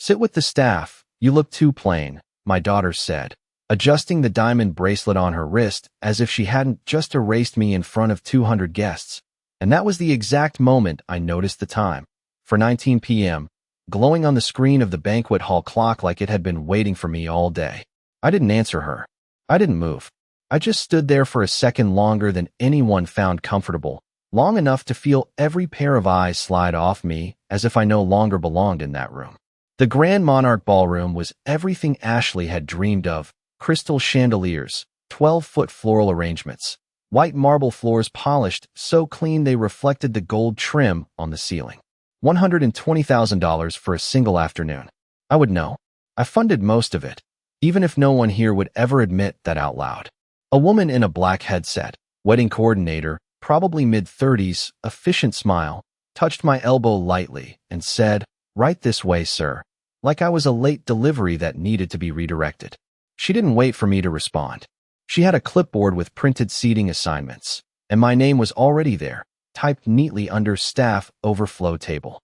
"Sit with the staff. You look too plain," my daughter said, adjusting the diamond bracelet on her wrist as if she hadn't just erased me in front of 200 guests. And that was the exact moment I noticed the time. 4:19 p.m., glowing on the screen of the banquet hall clock like it had been waiting for me all day. I didn't answer her. I didn't move. I just stood there for a second longer than anyone found comfortable, long enough to feel every pair of eyes slide off me as if I no longer belonged in that room. The Grand Monarch Ballroom was everything Ashley had dreamed of: crystal chandeliers, 12-foot floral arrangements, white marble floors polished so clean they reflected the gold trim on the ceiling. $120,000 for a single afternoon. I would know. I funded most of it, even if no one here would ever admit that out loud. A woman in a black headset, wedding coordinator, probably mid-30s, efficient smile, touched my elbow lightly and said, "Right this way, sir," like I was a late delivery that needed to be redirected. She didn't wait for me to respond. She had a clipboard with printed seating assignments, and my name was already there, typed neatly under Staff Overflow Table.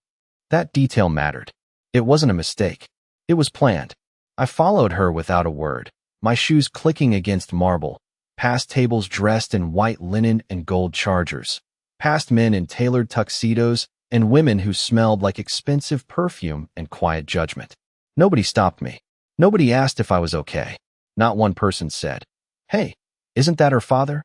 That detail mattered. It wasn't a mistake. It was planned. I followed her without a word, my shoes clicking against marble, past tables dressed in white linen and gold chargers, past men in tailored tuxedos and women who smelled like expensive perfume and quiet judgment. Nobody stopped me. Nobody asked if I was okay. Not one person said, "Hey, isn't that her father?"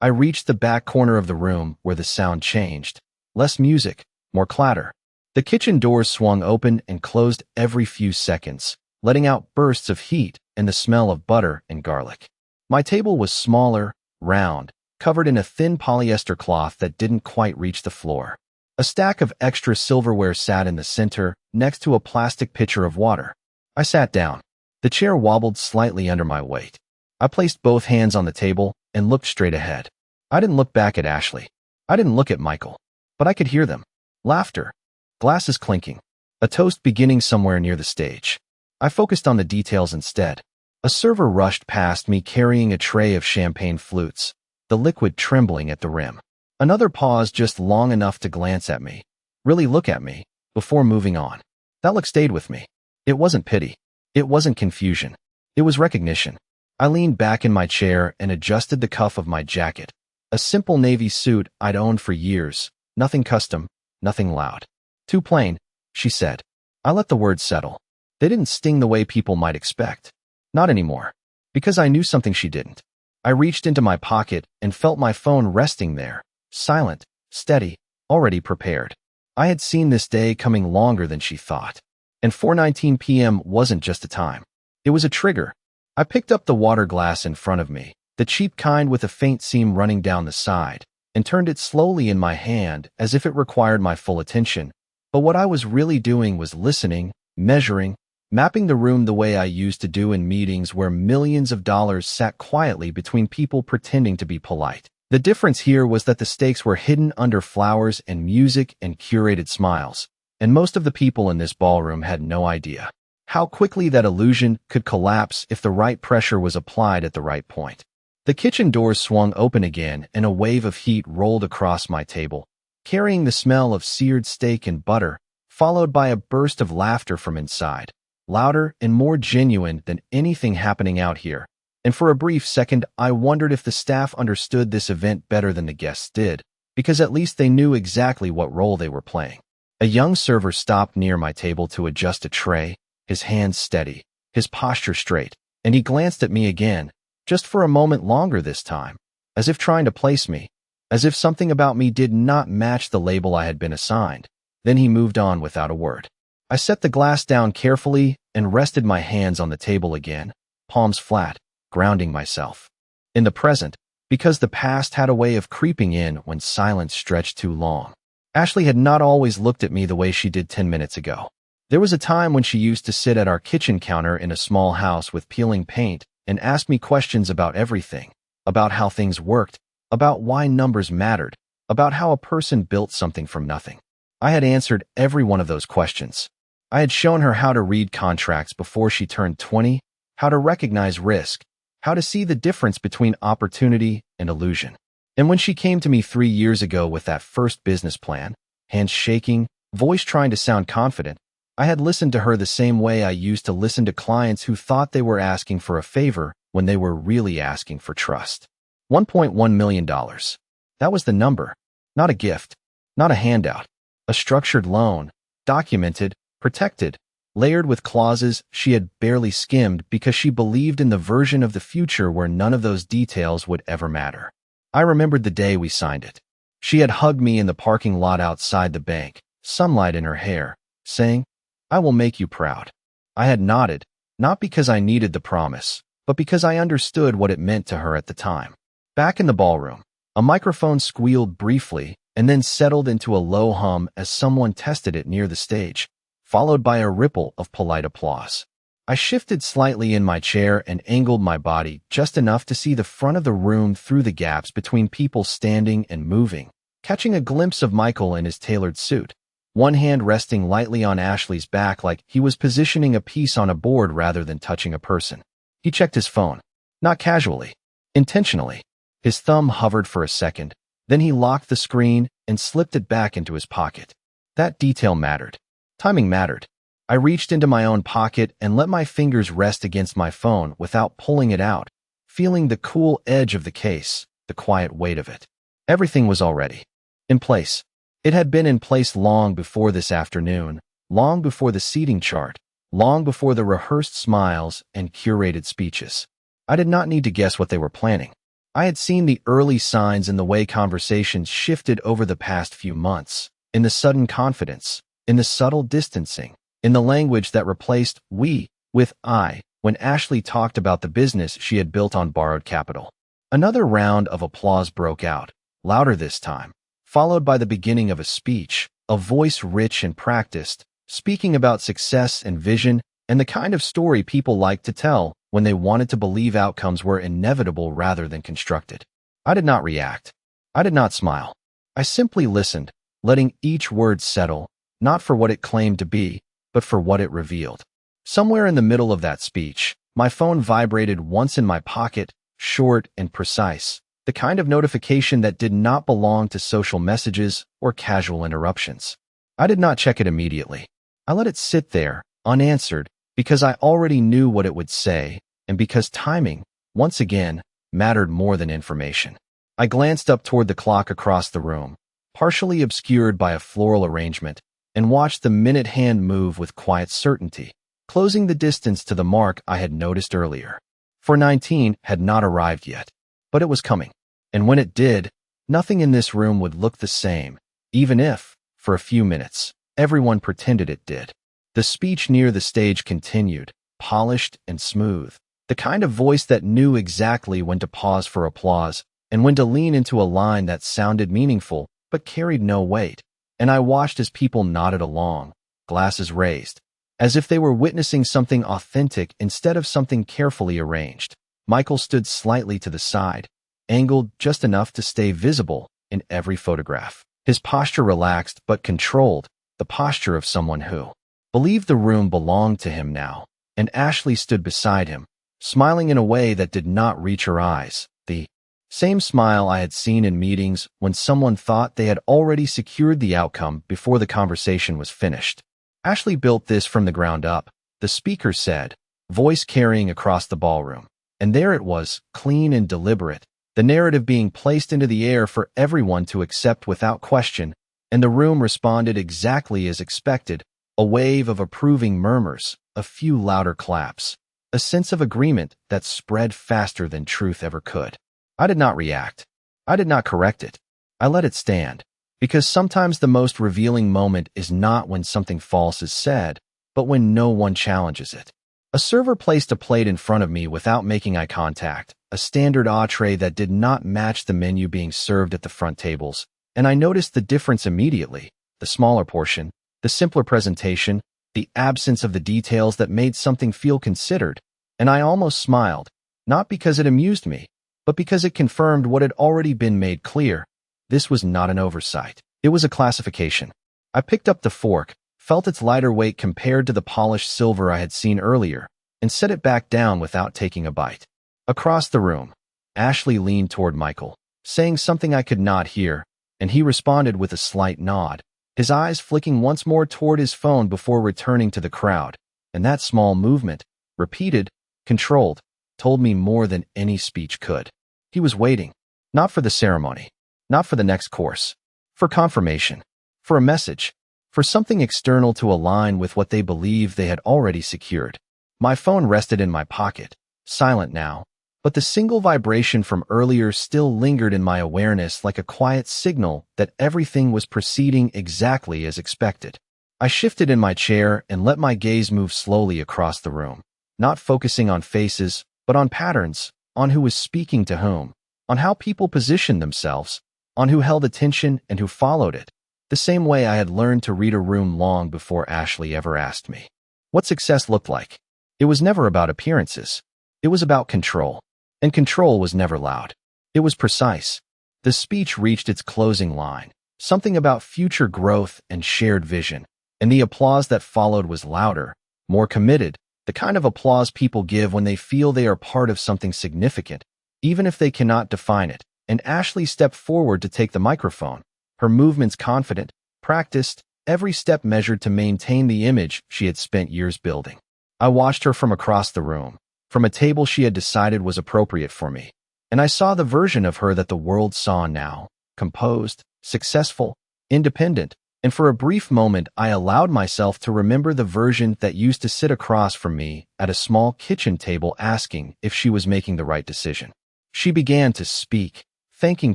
I reached the back corner of the room where the sound changed. Less music, more clatter. The kitchen doors swung open and closed every few seconds, letting out bursts of heat and the smell of butter and garlic. My table was smaller, round, covered in a thin polyester cloth that didn't quite reach the floor. A stack of extra silverware sat in the center, next to a plastic pitcher of water. I sat down. The chair wobbled slightly under my weight. I placed both hands on the table and looked straight ahead. I didn't look back at Ashley. I didn't look at Michael. But I could hear them. Laughter. Glasses clinking. A toast beginning somewhere near the stage. I focused on the details instead. A server rushed past me carrying a tray of champagne flutes, the liquid trembling at the rim. Another paused just long enough to glance at me, really look at me, before moving on. That look stayed with me. It wasn't pity. It wasn't confusion. It was recognition. I leaned back in my chair and adjusted the cuff of my jacket. A simple navy suit I'd owned for years. Nothing custom, nothing loud. "Too plain," she said. I let the words settle. They didn't sting the way people might expect. Not anymore. Because I knew something she didn't. I reached into my pocket and felt my phone resting there, silent, steady, already prepared. I had seen this day coming longer than she thought. And 4:19 p.m. wasn't just a time. It was a trigger. I picked up the water glass in front of me, the cheap kind with a faint seam running down the side, and turned it slowly in my hand as if it required my full attention. But what I was really doing was listening, measuring, mapping the room the way I used to do in meetings where millions of dollars sat quietly between people pretending to be polite. The difference here was that the stakes were hidden under flowers and music and curated smiles, and most of the people in this ballroom had no idea how quickly that illusion could collapse if the right pressure was applied at the right point. The kitchen doors swung open again and a wave of heat rolled across my table, carrying the smell of seared steak and butter, followed by a burst of laughter from inside, louder and more genuine than anything happening out here. And for a brief second, I wondered if the staff understood this event better than the guests did, because at least they knew exactly what role they were playing. A young server stopped near my table to adjust a tray, his hands steady, his posture straight, and he glanced at me again, just for a moment longer this time, as if trying to place me, as if something about me did not match the label I had been assigned. Then he moved on without a word. I set the glass down carefully and rested my hands on the table again, palms flat, grounding myself in the present, because the past had a way of creeping in when silence stretched too long. Ashley had not always looked at me the way she did 10 minutes ago. There was a time when she used to sit at our kitchen counter in a small house with peeling paint and ask me questions about everything, about how things worked, about why numbers mattered, about how a person built something from nothing. I had answered every one of those questions. I had shown her how to read contracts before she turned 20, how to recognize risk, how to see the difference between opportunity and illusion. And when she came to me 3 years ago with that first business plan, hands shaking, voice trying to sound confident, I had listened to her the same way I used to listen to clients who thought they were asking for a favor when they were really asking for trust. $1.1 million. That was the number. Not a gift. Not a handout. A structured loan. Documented. Protected. Layered with clauses she had barely skimmed because she believed in the version of the future where none of those details would ever matter. I remembered the day we signed it. She had hugged me in the parking lot outside the bank, sunlight in her hair, saying, "I will make you proud." I had nodded, not because I needed the promise, but because I understood what it meant to her at the time. Back in the ballroom, a microphone squealed briefly and then settled into a low hum as someone tested it near the stage, followed by a ripple of polite applause. I shifted slightly in my chair and angled my body just enough to see the front of the room through the gaps between people standing and moving, catching a glimpse of Michael in his tailored suit, one hand resting lightly on Ashley's back like he was positioning a piece on a board rather than touching a person. He checked his phone, not casually, intentionally. His thumb hovered for a second, then he locked the screen and slipped it back into his pocket. That detail mattered. Timing mattered. I reached into my own pocket and let my fingers rest against my phone without pulling it out, feeling the cool edge of the case, the quiet weight of it. Everything was already in place. It had been in place long before this afternoon, long before the seating chart, long before the rehearsed smiles and curated speeches. I did not need to guess what they were planning. I had seen the early signs in the way conversations shifted over the past few months, in the sudden confidence, in the subtle distancing, in the language that replaced we with I when Ashley talked about the business she had built on borrowed capital. Another round of applause broke out, louder this time, followed by the beginning of a speech, a voice rich and practiced, speaking about success and vision and the kind of story people liked to tell when they wanted to believe outcomes were inevitable rather than constructed. I did not react. I did not smile. I simply listened, letting each word settle, not for what it claimed to be, but for what it revealed. Somewhere in the middle of that speech, my phone vibrated once in my pocket, short and precise, the kind of notification that did not belong to social messages or casual interruptions. I did not check it immediately. I let it sit there, unanswered, because I already knew what it would say, and because timing, once again, mattered more than information. I glanced up toward the clock across the room, partially obscured by a floral arrangement, and watched the minute hand move with quiet certainty, closing the distance to the mark I had noticed earlier. 4:19 had not arrived yet, but it was coming. And when it did, nothing in this room would look the same, even if, for a few minutes, everyone pretended it did. The speech near the stage continued, polished and smooth, the kind of voice that knew exactly when to pause for applause and when to lean into a line that sounded meaningful but carried no weight. And I watched as people nodded along, glasses raised, as if they were witnessing something authentic instead of something carefully arranged. Michael stood slightly to the side, angled just enough to stay visible in every photograph. His posture relaxed but controlled, the posture of someone who believed the room belonged to him now. And Ashley stood beside him, smiling in a way that did not reach her eyes, the same smile I had seen in meetings when someone thought they had already secured the outcome before the conversation was finished. Ashley built this from the ground up, the speaker said, voice carrying across the ballroom. And there it was, clean and deliberate, the narrative being placed into the air for everyone to accept without question, and the room responded exactly as expected, a wave of approving murmurs, a few louder claps, a sense of agreement that spread faster than truth ever could. I did not react. I did not correct it. I let it stand, because sometimes the most revealing moment is not when something false is said, but when no one challenges it. A server placed a plate in front of me without making eye contact, a standard entree that did not match the menu being served at the front tables, and I noticed the difference immediately, the smaller portion, the simpler presentation, the absence of the details that made something feel considered, and I almost smiled, not because it amused me, but because it confirmed what had already been made clear. This was not an oversight. It was a classification. I picked up the fork, felt its lighter weight compared to the polished silver I had seen earlier, and set it back down without taking a bite. Across the room, Ashley leaned toward Michael, saying something I could not hear, and he responded with a slight nod, his eyes flicking once more toward his phone before returning to the crowd. And that small movement, repeated, controlled, told me more than any speech could. He was waiting, not for the ceremony, not for the next course, for confirmation, for a message, for something external to align with what they believed they had already secured. My phone rested in my pocket, silent now, but the single vibration from earlier still lingered in my awareness like a quiet signal that everything was proceeding exactly as expected. I shifted in my chair and let my gaze move slowly across the room, not focusing on faces, but on patterns, on who was speaking to whom, on how people positioned themselves, on who held attention and who followed it, the same way I had learned to read a room long before Ashley ever asked me what success looked like. It was never about appearances. It was about control. And control was never loud. It was precise. The speech reached its closing line, something about future growth and shared vision, and the applause that followed was louder, more committed, the kind of applause people give when they feel they are part of something significant, even if they cannot define it. And Ashley stepped forward to take the microphone, her movements confident, practiced, every step measured to maintain the image she had spent years building. I watched her from across the room, from a table she had decided was appropriate for me, and I saw the version of her that the world saw now, composed, successful, independent, and for a brief moment I allowed myself to remember the version that used to sit across from me at a small kitchen table asking if she was making the right decision. She began to speak, thanking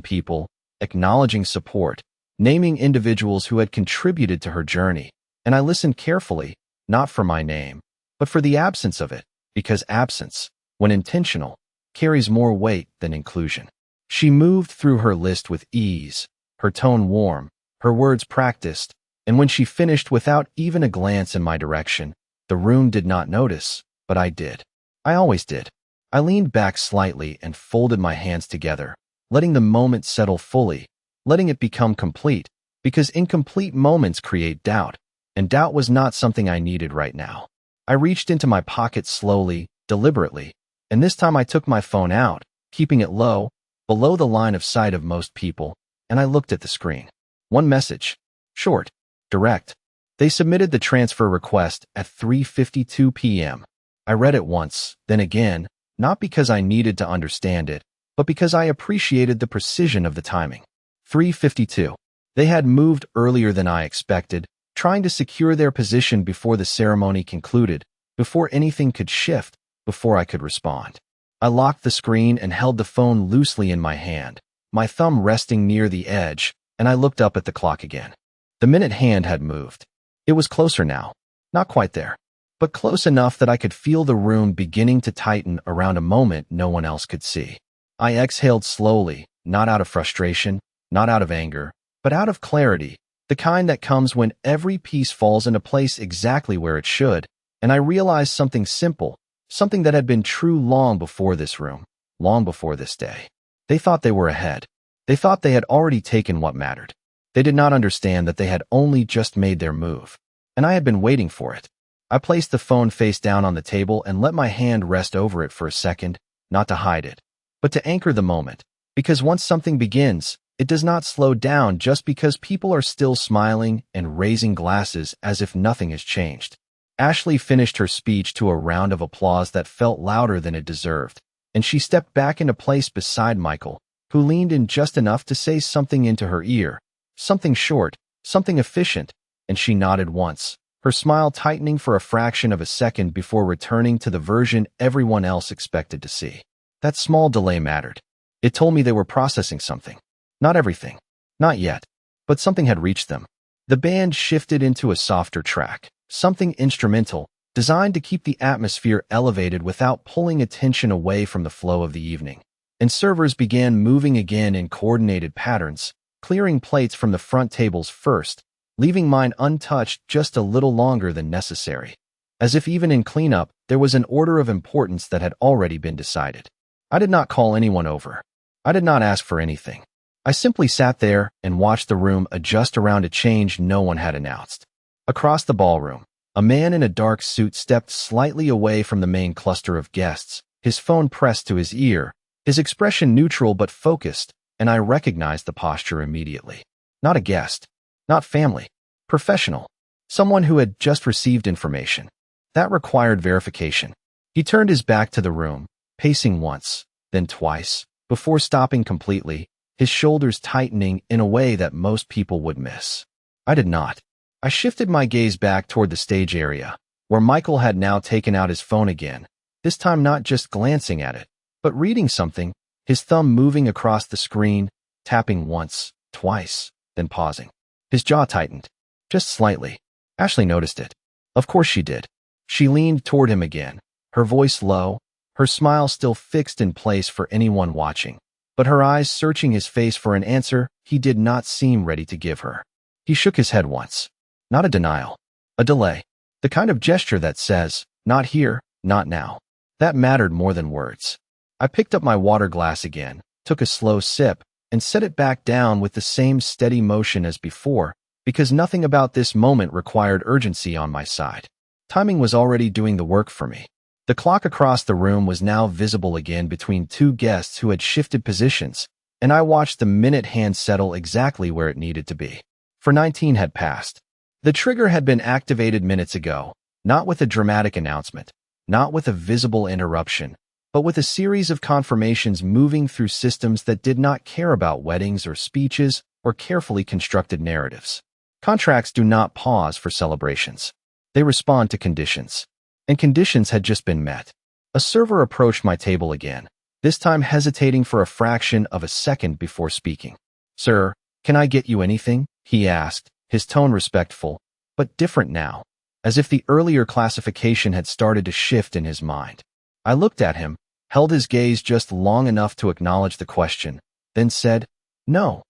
people, acknowledging support, naming individuals who had contributed to her journey, and I listened carefully, not for my name, but for the absence of it. Because absence, when intentional, carries more weight than inclusion. She moved through her list with ease, her tone warm, her words practiced, and when she finished without even a glance in my direction, the room did not notice, but I did. I always did. I leaned back slightly and folded my hands together, letting the moment settle fully, letting it become complete, because incomplete moments create doubt, and doubt was not something I needed right now. I reached into my pocket slowly, deliberately, and this time I took my phone out, keeping it low, below the line of sight of most people, and I looked at the screen. One message. Short. Direct. They submitted the transfer request at 3:52 p.m. I read it once, then again, not because I needed to understand it, but because I appreciated the precision of the timing. 3:52. They had moved earlier than I expected, trying to secure their position before the ceremony concluded, before anything could shift, before I could respond. I locked the screen and held the phone loosely in my hand, my thumb resting near the edge, and I looked up at the clock again. The minute hand had moved. It was closer now. Not quite there, but close enough that I could feel the room beginning to tighten around a moment no one else could see. I exhaled slowly, not out of frustration, not out of anger, but out of clarity, the kind that comes when every piece falls into place exactly where it should, and I realized something simple, something that had been true long before this room, long before this day. They thought they were ahead. They thought they had already taken what mattered. They did not understand that they had only just made their move, and I had been waiting for it. I placed the phone face down on the table and let my hand rest over it for a second, not to hide it, but to anchor the moment, because once something begins, it does not slow down just because people are still smiling and raising glasses as if nothing has changed. Ashley finished her speech to a round of applause that felt louder than it deserved, and she stepped back into place beside Michael, who leaned in just enough to say something into her ear, something short, something efficient, and she nodded once, her smile tightening for a fraction of a second before returning to the version everyone else expected to see. That small delay mattered. It told me they were processing something. Not everything. Not yet. But something had reached them. The band shifted into a softer track, something instrumental, designed to keep the atmosphere elevated without pulling attention away from the flow of the evening. And servers began moving again in coordinated patterns, clearing plates from the front tables first, leaving mine untouched just a little longer than necessary. As if even in cleanup, there was an order of importance that had already been decided. I did not call anyone over. I did not ask for anything. I simply sat there and watched the room adjust around a change no one had announced. Across the ballroom, a man in a dark suit stepped slightly away from the main cluster of guests, his phone pressed to his ear, his expression neutral but focused, and I recognized the posture immediately. Not a guest. Not family. Professional. Someone who had just received information. That required verification. He turned his back to the room, pacing once, then twice, before stopping completely, his shoulders tightening in a way that most people would miss. I did not. I shifted my gaze back toward the stage area, where Michael had now taken out his phone again, this time not just glancing at it, but reading something, his thumb moving across the screen, tapping once, twice, then pausing. His jaw tightened. Just slightly. Ashley noticed it. Of course she did. She leaned toward him again, her voice low, her smile still fixed in place for anyone watching, but her eyes searching his face for an answer he did not seem ready to give her. He shook his head once. Not a denial. A delay. The kind of gesture that says, not here, not now. That mattered more than words. I picked up my water glass again, took a slow sip, and set it back down with the same steady motion as before, because nothing about this moment required urgency on my side. Timing was already doing the work for me. The clock across the room was now visible again between two guests who had shifted positions, and I watched the minute hand settle exactly where it needed to be. For 19 had passed. The trigger had been activated minutes ago, not with a dramatic announcement, not with a visible interruption, but with a series of confirmations moving through systems that did not care about weddings or speeches or carefully constructed narratives. Contracts do not pause for celebrations. They respond to conditions. And conditions had just been met. A server approached my table again, this time hesitating for a fraction of a second before speaking. "Sir, can I get you anything?" he asked, his tone respectful, but different now, as if the earlier classification had started to shift in his mind. I looked at him, held his gaze just long enough to acknowledge the question, then said, "No,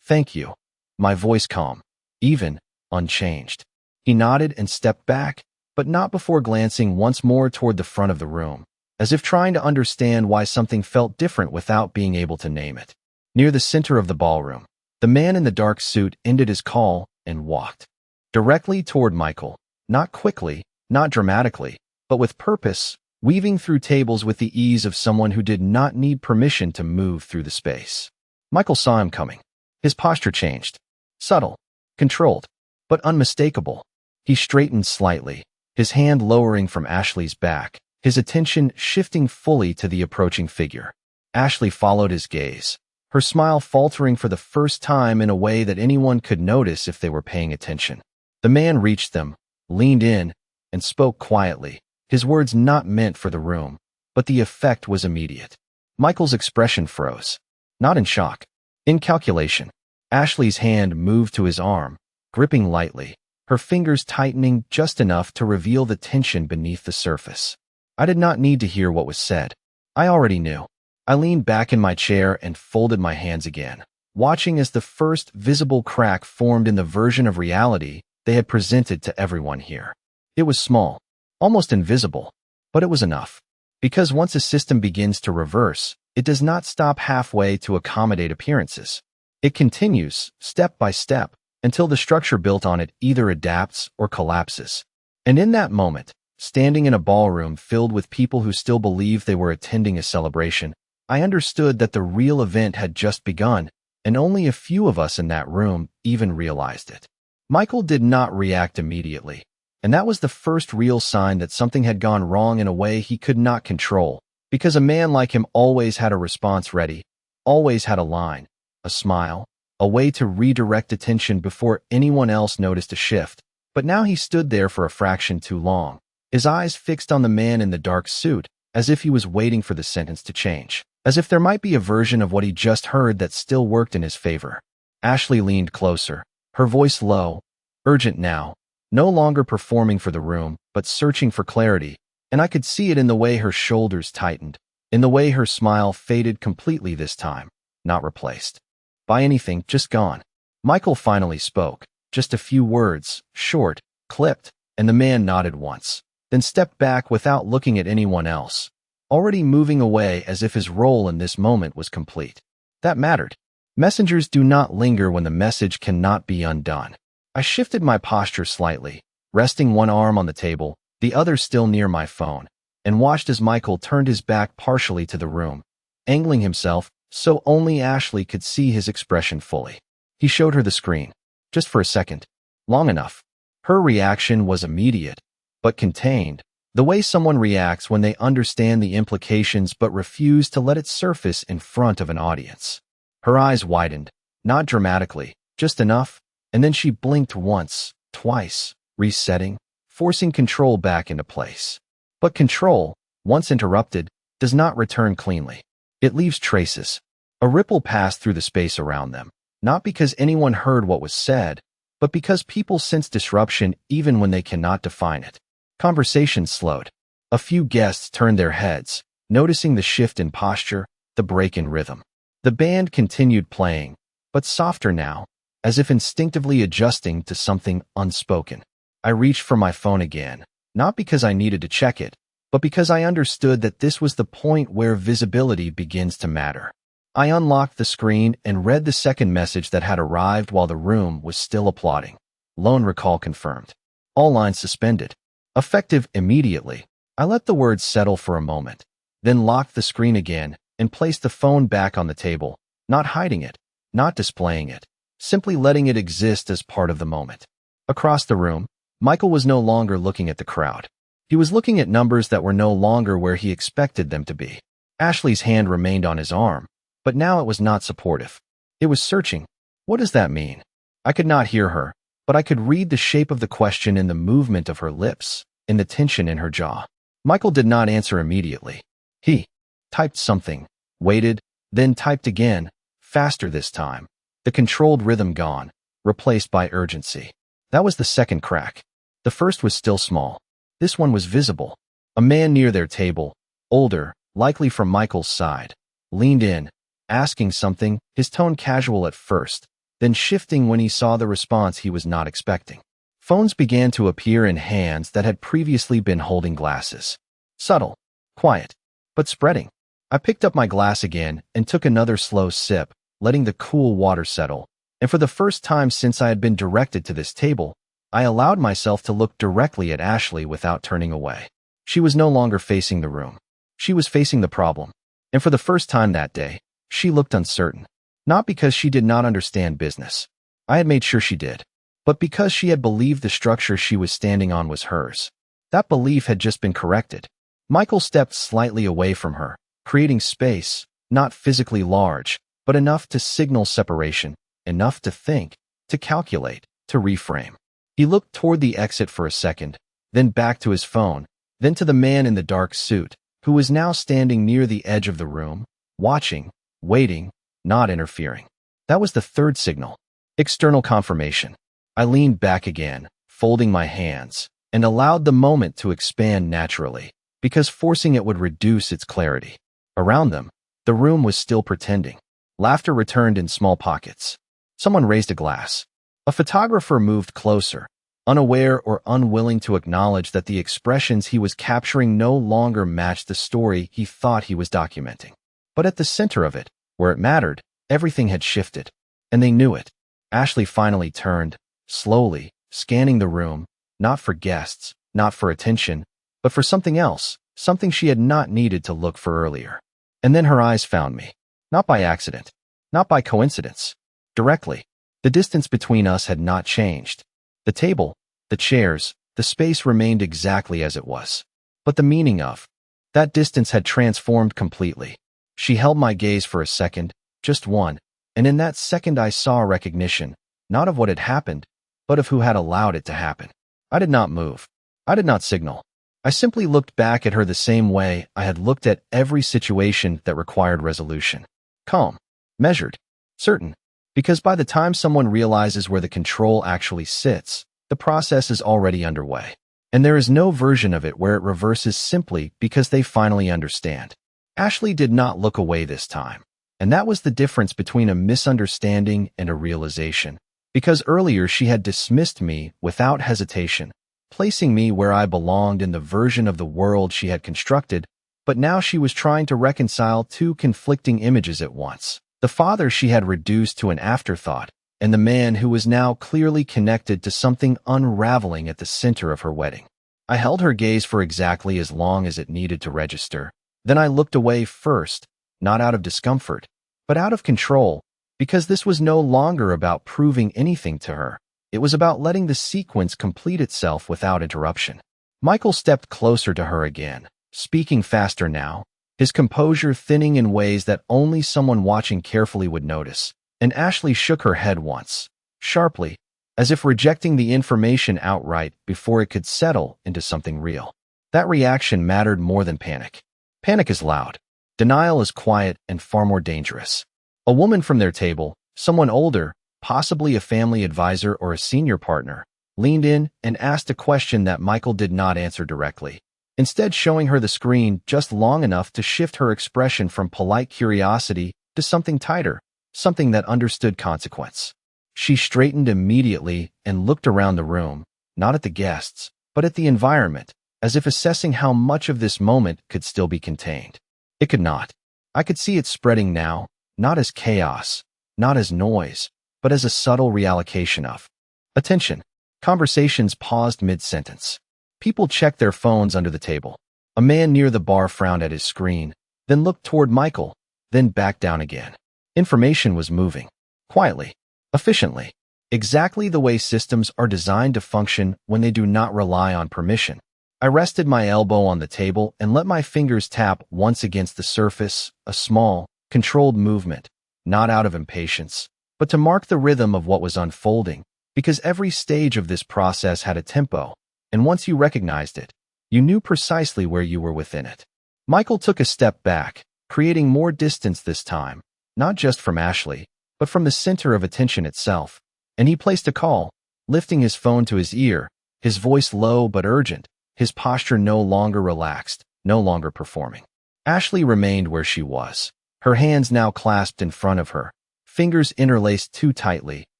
thank you." My voice calm, even, unchanged. He nodded and stepped back, but not before glancing once more toward the front of the room, as if trying to understand why something felt different without being able to name it. Near the center of the ballroom, the man in the dark suit ended his call and walked directly toward Michael, not quickly, not dramatically, but with purpose, weaving through tables with the ease of someone who did not need permission to move through the space. Michael saw him coming. His posture changed. Subtle, controlled, but unmistakable. He straightened slightly, his hand lowering from Ashley's back, his attention shifting fully to the approaching figure. Ashley followed his gaze, her smile faltering for the first time in a way that anyone could notice if they were paying attention. The man reached them, leaned in, and spoke quietly, his words not meant for the room, but the effect was immediate. Michael's expression froze. Not in shock. In calculation. Ashley's hand moved to his arm, gripping lightly, her fingers tightening just enough to reveal the tension beneath the surface. I did not need to hear what was said. I already knew. I leaned back in my chair and folded my hands again, watching as the first visible crack formed in the version of reality they had presented to everyone here. It was small, almost invisible, but it was enough. Because once a system begins to reverse, it does not stop halfway to accommodate appearances. It continues, step by step, until the structure built on it either adapts or collapses. And in that moment, standing in a ballroom filled with people who still believed they were attending a celebration, I understood that the real event had just begun, and only a few of us in that room even realized it. Michael did not react immediately, and that was the first real sign that something had gone wrong in a way he could not control, because a man like him always had a response ready, always had a line, a smile, a way to redirect attention before anyone else noticed a shift. But now he stood there for a fraction too long, his eyes fixed on the man in the dark suit, as if he was waiting for the sentence to change, as if there might be a version of what he just heard that still worked in his favor. Ashley leaned closer, her voice low, urgent now, no longer performing for the room, but searching for clarity, and I could see it in the way her shoulders tightened, in the way her smile faded completely this time, not replaced by anything, just gone. Michael finally spoke, just a few words, short, clipped, and the man nodded once, then stepped back without looking at anyone else, already moving away as if his role in this moment was complete. That mattered. Messengers do not linger when the message cannot be undone. I shifted my posture slightly, resting one arm on the table, the other still near my phone, and watched as Michael turned his back partially to the room, angling himself so only Ashley could see his expression fully. He showed her the screen. Just for a second. Long enough. Her reaction was immediate, but contained. The way someone reacts when they understand the implications but refuse to let it surface in front of an audience. Her eyes widened, not dramatically, just enough, and then she blinked once, twice, resetting, forcing control back into place. But control, once interrupted, does not return cleanly. It leaves traces. A ripple passed through the space around them, not because anyone heard what was said, but because people sense disruption even when they cannot define it. Conversation slowed. A few guests turned their heads, noticing the shift in posture, the break in rhythm. The band continued playing, but softer now, as if instinctively adjusting to something unspoken. I reached for my phone again, not because I needed to check it, but because I understood that this was the point where visibility begins to matter. I unlocked the screen and read the second message that had arrived while the room was still applauding. Loan recall confirmed. All lines suspended. Effective immediately. I let the words settle for a moment, then locked the screen again and placed the phone back on the table, not hiding it, not displaying it, simply letting it exist as part of the moment. Across the room, Michael was no longer looking at the crowd. He was looking at numbers that were no longer where he expected them to be. Ashley's hand remained on his arm, but now it was not supportive. It was searching. What does that mean? I could not hear her, but I could read the shape of the question in the movement of her lips, in the tension in her jaw. Michael did not answer immediately. He typed something, waited, then typed again, faster this time. The controlled rhythm gone, replaced by urgency. That was the second crack. The first was still small. This one was visible. A man near their table, older, likely from Michael's side, leaned in, asking something, his tone casual at first, then shifting when he saw the response he was not expecting. Phones began to appear in hands that had previously been holding glasses. Subtle, quiet, but spreading. I picked up my glass again and took another slow sip, letting the cool water settle, and for the first time since I had been directed to this table, I allowed myself to look directly at Ashley without turning away. She was no longer facing the room. She was facing the problem, and for the first time that day, she looked uncertain. Not because she did not understand business. I had made sure she did. But because she had believed the structure she was standing on was hers. That belief had just been corrected. Michael stepped slightly away from her, creating space, not physically large, but enough to signal separation, enough to think, to calculate, to reframe. He looked toward the exit for a second, then back to his phone, then to the man in the dark suit, who was now standing near the edge of the room, watching, waiting, not interfering. That was the third signal. External confirmation. I leaned back again, folding my hands, and allowed the moment to expand naturally, because forcing it would reduce its clarity. Around them, the room was still pretending. Laughter returned in small pockets. Someone raised a glass. A photographer moved closer, unaware or unwilling to acknowledge that the expressions he was capturing no longer matched the story he thought he was documenting. But at the center of it, where it mattered, everything had shifted, and they knew it. Ashley finally turned, slowly, scanning the room, not for guests, not for attention, but for something else, something she had not needed to look for earlier. And then her eyes found me. Not by accident, not by coincidence. Directly. The distance between us had not changed. The table, the chairs, the space remained exactly as it was. But the meaning of that distance had transformed completely. She held my gaze for a second, just one, and in that second I saw a recognition, not of what had happened, but of who had allowed it to happen. I did not move. I did not signal. I simply looked back at her the same way I had looked at every situation that required resolution. Calm, measured, certain, because by the time someone realizes where the control actually sits, the process is already underway. And there is no version of it where it reverses simply because they finally understand. Ashley did not look away this time, and that was the difference between a misunderstanding and a realization, because earlier she had dismissed me without hesitation, placing me where I belonged in the version of the world she had constructed, but now she was trying to reconcile two conflicting images at once. The father she had reduced to an afterthought, and the man who was now clearly connected to something unraveling at the center of her wedding. I held her gaze for exactly as long as it needed to register. Then I looked away first, not out of discomfort, but out of control, because this was no longer about proving anything to her. It was about letting the sequence complete itself without interruption. Michael stepped closer to her again, speaking faster now, his composure thinning in ways that only someone watching carefully would notice. And Ashley shook her head once, sharply, as if rejecting the information outright before it could settle into something real. That reaction mattered more than panic. Panic is loud. Denial is quiet and far more dangerous. A woman from their table, someone older, possibly a family advisor or a senior partner, leaned in and asked a question that Michael did not answer directly, instead showing her the screen just long enough to shift her expression from polite curiosity to something tighter, something that understood consequence. She straightened immediately and looked around the room, not at the guests, but at the environment, as if assessing how much of this moment could still be contained. It could not. I could see it spreading now, not as chaos, not as noise, but as a subtle reallocation of attention. Conversations paused mid-sentence. People checked their phones under the table. A man near the bar frowned at his screen, then looked toward Michael, then back down again. Information was moving. Quietly. Efficiently. Exactly the way systems are designed to function when they do not rely on permission. I rested my elbow on the table and let my fingers tap once against the surface, a small, controlled movement, not out of impatience, but to mark the rhythm of what was unfolding, because every stage of this process had a tempo, and once you recognized it, you knew precisely where you were within it. Michael took a step back, creating more distance this time, not just from Ashley, but from the center of attention itself, and he placed a call, lifting his phone to his ear, his voice low but urgent, his posture no longer relaxed, no longer performing. Ashley remained where she was, her hands now clasped in front of her, fingers interlaced too tightly,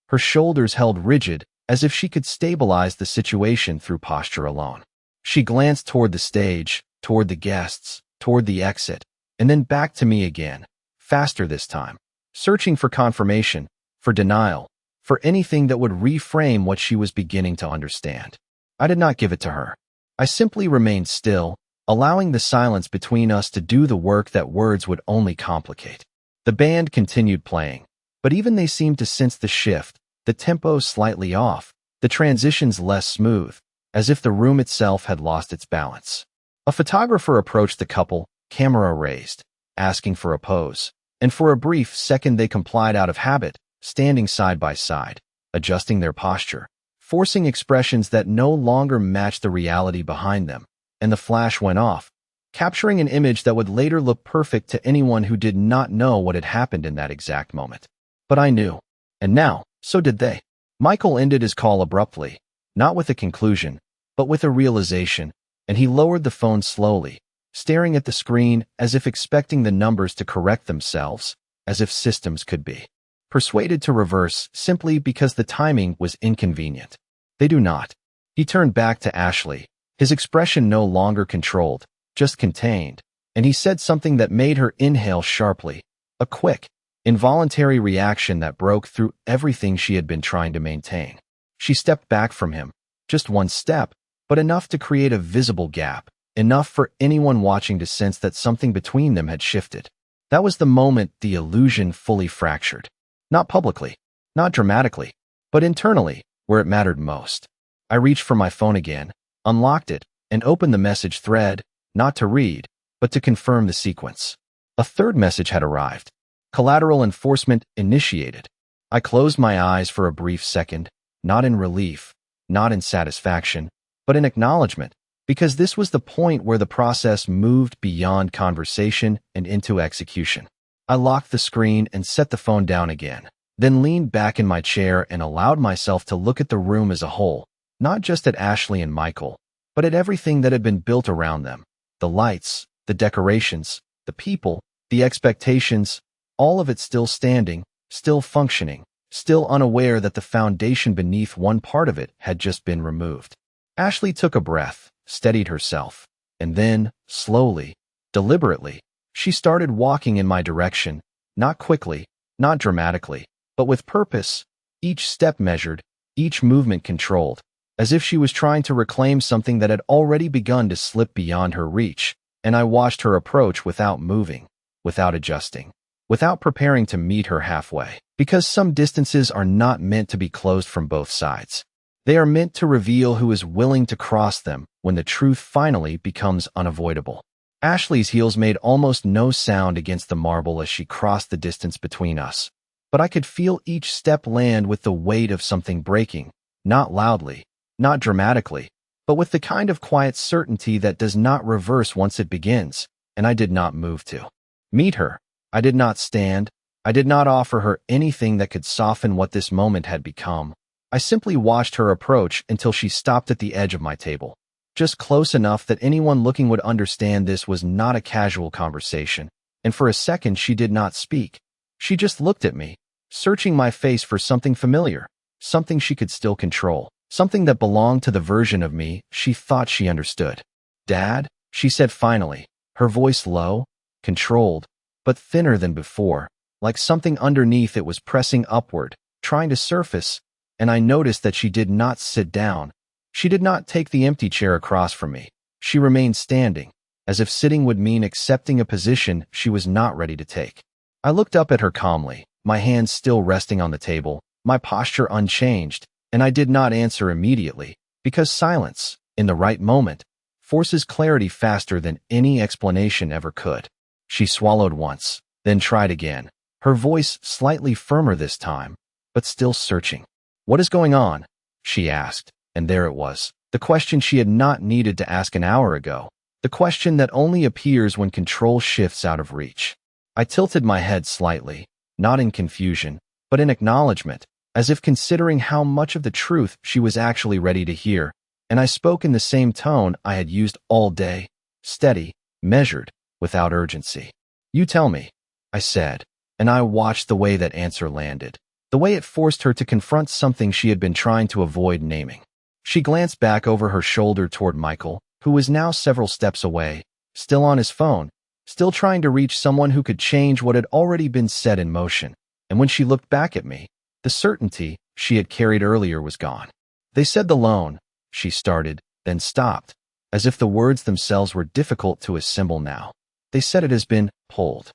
her shoulders held rigid as if she could stabilize the situation through posture alone. She glanced toward the stage, toward the guests, toward the exit, and then back to me again, faster this time, searching for confirmation, for denial, for anything that would reframe what she was beginning to understand. I did not give it to her. I simply remained still, allowing the silence between us to do the work that words would only complicate. The band continued playing, but even they seemed to sense the shift, the tempo slightly off, the transitions less smooth, as if the room itself had lost its balance. A photographer approached the couple, camera raised, asking for a pose, and for a brief second they complied out of habit, standing side by side, adjusting their posture, forcing expressions that no longer matched the reality behind them, and the flash went off, capturing an image that would later look perfect to anyone who did not know what had happened in that exact moment. But I knew. And now, so did they. Michael ended his call abruptly, not with a conclusion, but with a realization, and he lowered the phone slowly, staring at the screen as if expecting the numbers to correct themselves, as if systems could be persuaded to reverse simply because the timing was inconvenient. They do not. He turned back to Ashley, his expression no longer controlled, just contained, and he said something that made her inhale sharply, a quick, involuntary reaction that broke through everything she had been trying to maintain. She stepped back from him, just one step, but enough to create a visible gap, enough for anyone watching to sense that something between them had shifted. That was the moment the illusion fully fractured. Not publicly, not dramatically, but internally, where it mattered most. I reached for my phone again, unlocked it, and opened the message thread, not to read, but to confirm the sequence. A third message had arrived. Collateral enforcement initiated. I closed my eyes for a brief second, not in relief, not in satisfaction, but in acknowledgement, because this was the point where the process moved beyond conversation and into execution. I locked the screen and set the phone down again, then leaned back in my chair and allowed myself to look at the room as a whole, not just at Ashley and Michael, but at everything that had been built around them. The lights, the decorations, the people, the expectations, all of it still standing, still functioning, still unaware that the foundation beneath one part of it had just been removed. Ashley took a breath, steadied herself, and then, slowly, deliberately, she started walking in my direction, not quickly, not dramatically, but with purpose, each step measured, each movement controlled, as if she was trying to reclaim something that had already begun to slip beyond her reach, and I watched her approach without moving, without adjusting, without preparing to meet her halfway. Because some distances are not meant to be closed from both sides. They are meant to reveal who is willing to cross them when the truth finally becomes unavoidable. Ashley's heels made almost no sound against the marble as she crossed the distance between us, but I could feel each step land with the weight of something breaking, not loudly, not dramatically, but with the kind of quiet certainty that does not reverse once it begins, and I did not move to meet her. I did not stand. I did not offer her anything that could soften what this moment had become. I simply watched her approach until she stopped at the edge of my table, just close enough that anyone looking would understand this was not a casual conversation, and for a second she did not speak. She just looked at me, searching my face for something familiar, something she could still control, something that belonged to the version of me she thought she understood. "Dad," she said finally, her voice low, controlled, but thinner than before, like something underneath it was pressing upward, trying to surface, and I noticed that she did not sit down. She did not take the empty chair across from me. She remained standing, as if sitting would mean accepting a position she was not ready to take. I looked up at her calmly, my hands still resting on the table, my posture unchanged, and I did not answer immediately, because silence, in the right moment, forces clarity faster than any explanation ever could. She swallowed once, then tried again, her voice slightly firmer this time, but still searching. "What is going on?" she asked, and there it was, the question she had not needed to ask an hour ago, the question that only appears when control shifts out of reach. I tilted my head slightly, not in confusion, but in acknowledgement, as if considering how much of the truth she was actually ready to hear, and I spoke in the same tone I had used all day, steady, measured, without urgency. "You tell me," I said, and I watched the way that answer landed, the way it forced her to confront something she had been trying to avoid naming. She glanced back over her shoulder toward Michael, who was now several steps away, still on his phone, still trying to reach someone who could change what had already been set in motion, and when she looked back at me, the certainty she had carried earlier was gone. "They said the loan," she started, then stopped, as if the words themselves were difficult to assemble now. "They said it has been pulled."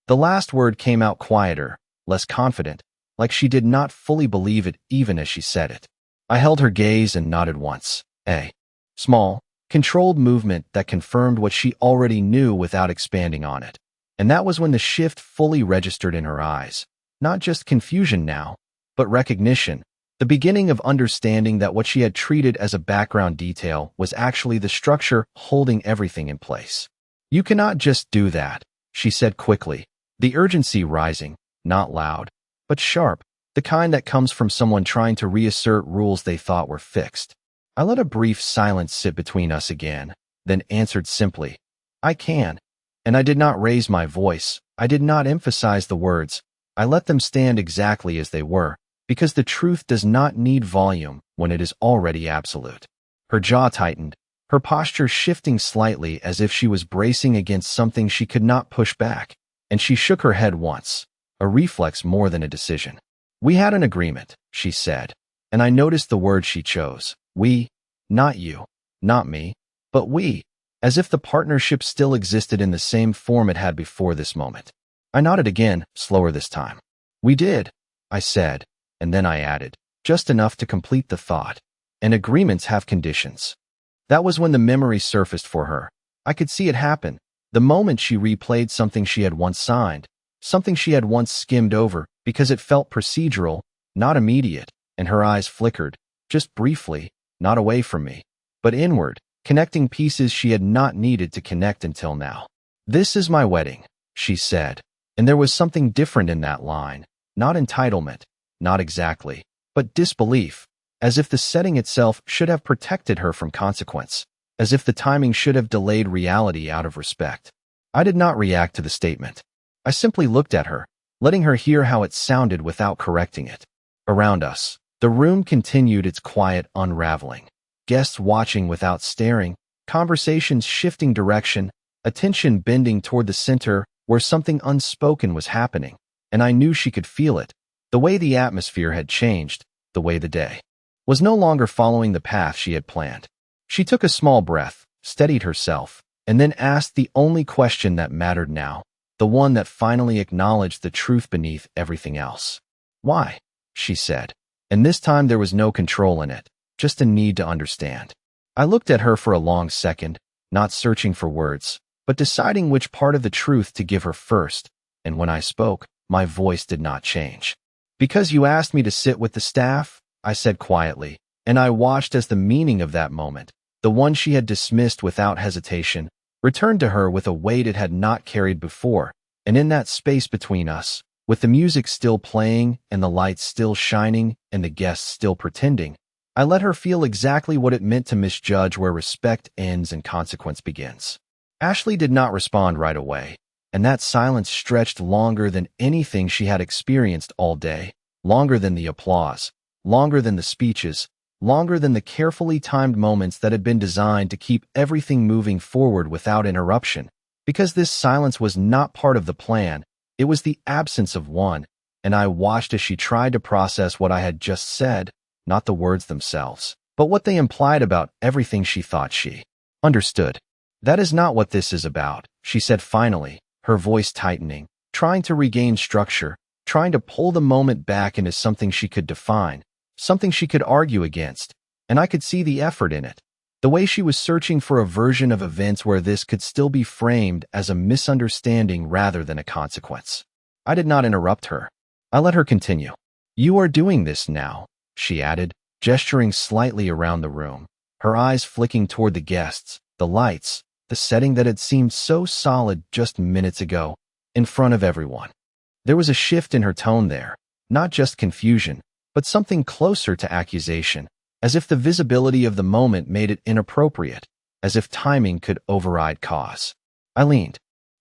The last word came out quieter, less confident, like she did not fully believe it even as she said it. I held her gaze and nodded once, a small, controlled movement that confirmed what she already knew without expanding on it. And that was when the shift fully registered in her eyes. Not just confusion now, but recognition, the beginning of understanding that what she had treated as a background detail was actually the structure holding everything in place. "You cannot just do that," she said quickly, the urgency rising, not loud, but sharp, the kind that comes from someone trying to reassert rules they thought were fixed. I let a brief silence sit between us again, then answered simply, "I can." And I did not raise my voice. I did not emphasize the words. I let them stand exactly as they were, because the truth does not need volume when it is already absolute. Her jaw tightened, her posture shifting slightly as if she was bracing against something she could not push back, and she shook her head once, a reflex more than a decision. "We had an agreement," she said, and I noticed the word she chose. "We," not you, not me, but we, as if the partnership still existed in the same form it had before this moment. I nodded again, slower this time. "We did," I said, and then I added, just enough to complete the thought. "And agreements have conditions." That was when the memory surfaced for her. I could see it happen, the moment she replayed something she had once signed, something she had once skimmed over because it felt procedural, not immediate, and her eyes flickered, just briefly, not away from me, but inward, connecting pieces she had not needed to connect until now. "This is my wedding," she said, and there was something different in that line, not entitlement, not exactly, but disbelief, as if the setting itself should have protected her from consequence, as if the timing should have delayed reality out of respect. I did not react to the statement. I simply looked at her, letting her hear how it sounded without correcting it. Around us, the room continued its quiet unraveling. Guests watching without staring, conversations shifting direction, attention bending toward the center where something unspoken was happening, and I knew she could feel it, the way the atmosphere had changed, the way the day was no longer following the path she had planned. She took a small breath, steadied herself, and then asked the only question that mattered now. the one that finally acknowledged the truth beneath everything else. "Why?" she said. And this time there was no control in it, just a need to understand. I looked at her for a long second, not searching for words, but deciding which part of the truth to give her first, and when I spoke, my voice did not change. "Because you asked me to sit with the staff," I said quietly, and I watched as the meaning of that moment, the one she had dismissed without hesitation, returned to her with a weight it had not carried before, and in that space between us, with the music still playing and the lights still shining and the guests still pretending, I let her feel exactly what it meant to misjudge where respect ends and consequence begins. Ashley did not respond right away, and that silence stretched longer than anything she had experienced all day, longer than the applause, longer than the speeches, longer than the carefully timed moments that had been designed to keep everything moving forward without interruption. Because this silence was not part of the plan, it was the absence of one, and I watched as she tried to process what I had just said, not the words themselves, but what they implied about everything she thought she understood. "That is not what this is about," she said finally, her voice tightening, trying to regain structure, trying to pull the moment back into something she could define, something she could argue against, and I could see the effort in it. The way she was searching for a version of events where this could still be framed as a misunderstanding rather than a consequence. I did not interrupt her. I let her continue. "You are doing this now," she added, gesturing slightly around the room, her eyes flicking toward the guests, the lights, the setting that had seemed so solid just minutes ago, in front of everyone. There was a shift in her tone there, not just confusion, but something closer to accusation, as if the visibility of the moment made it inappropriate, as if timing could override cause. I leaned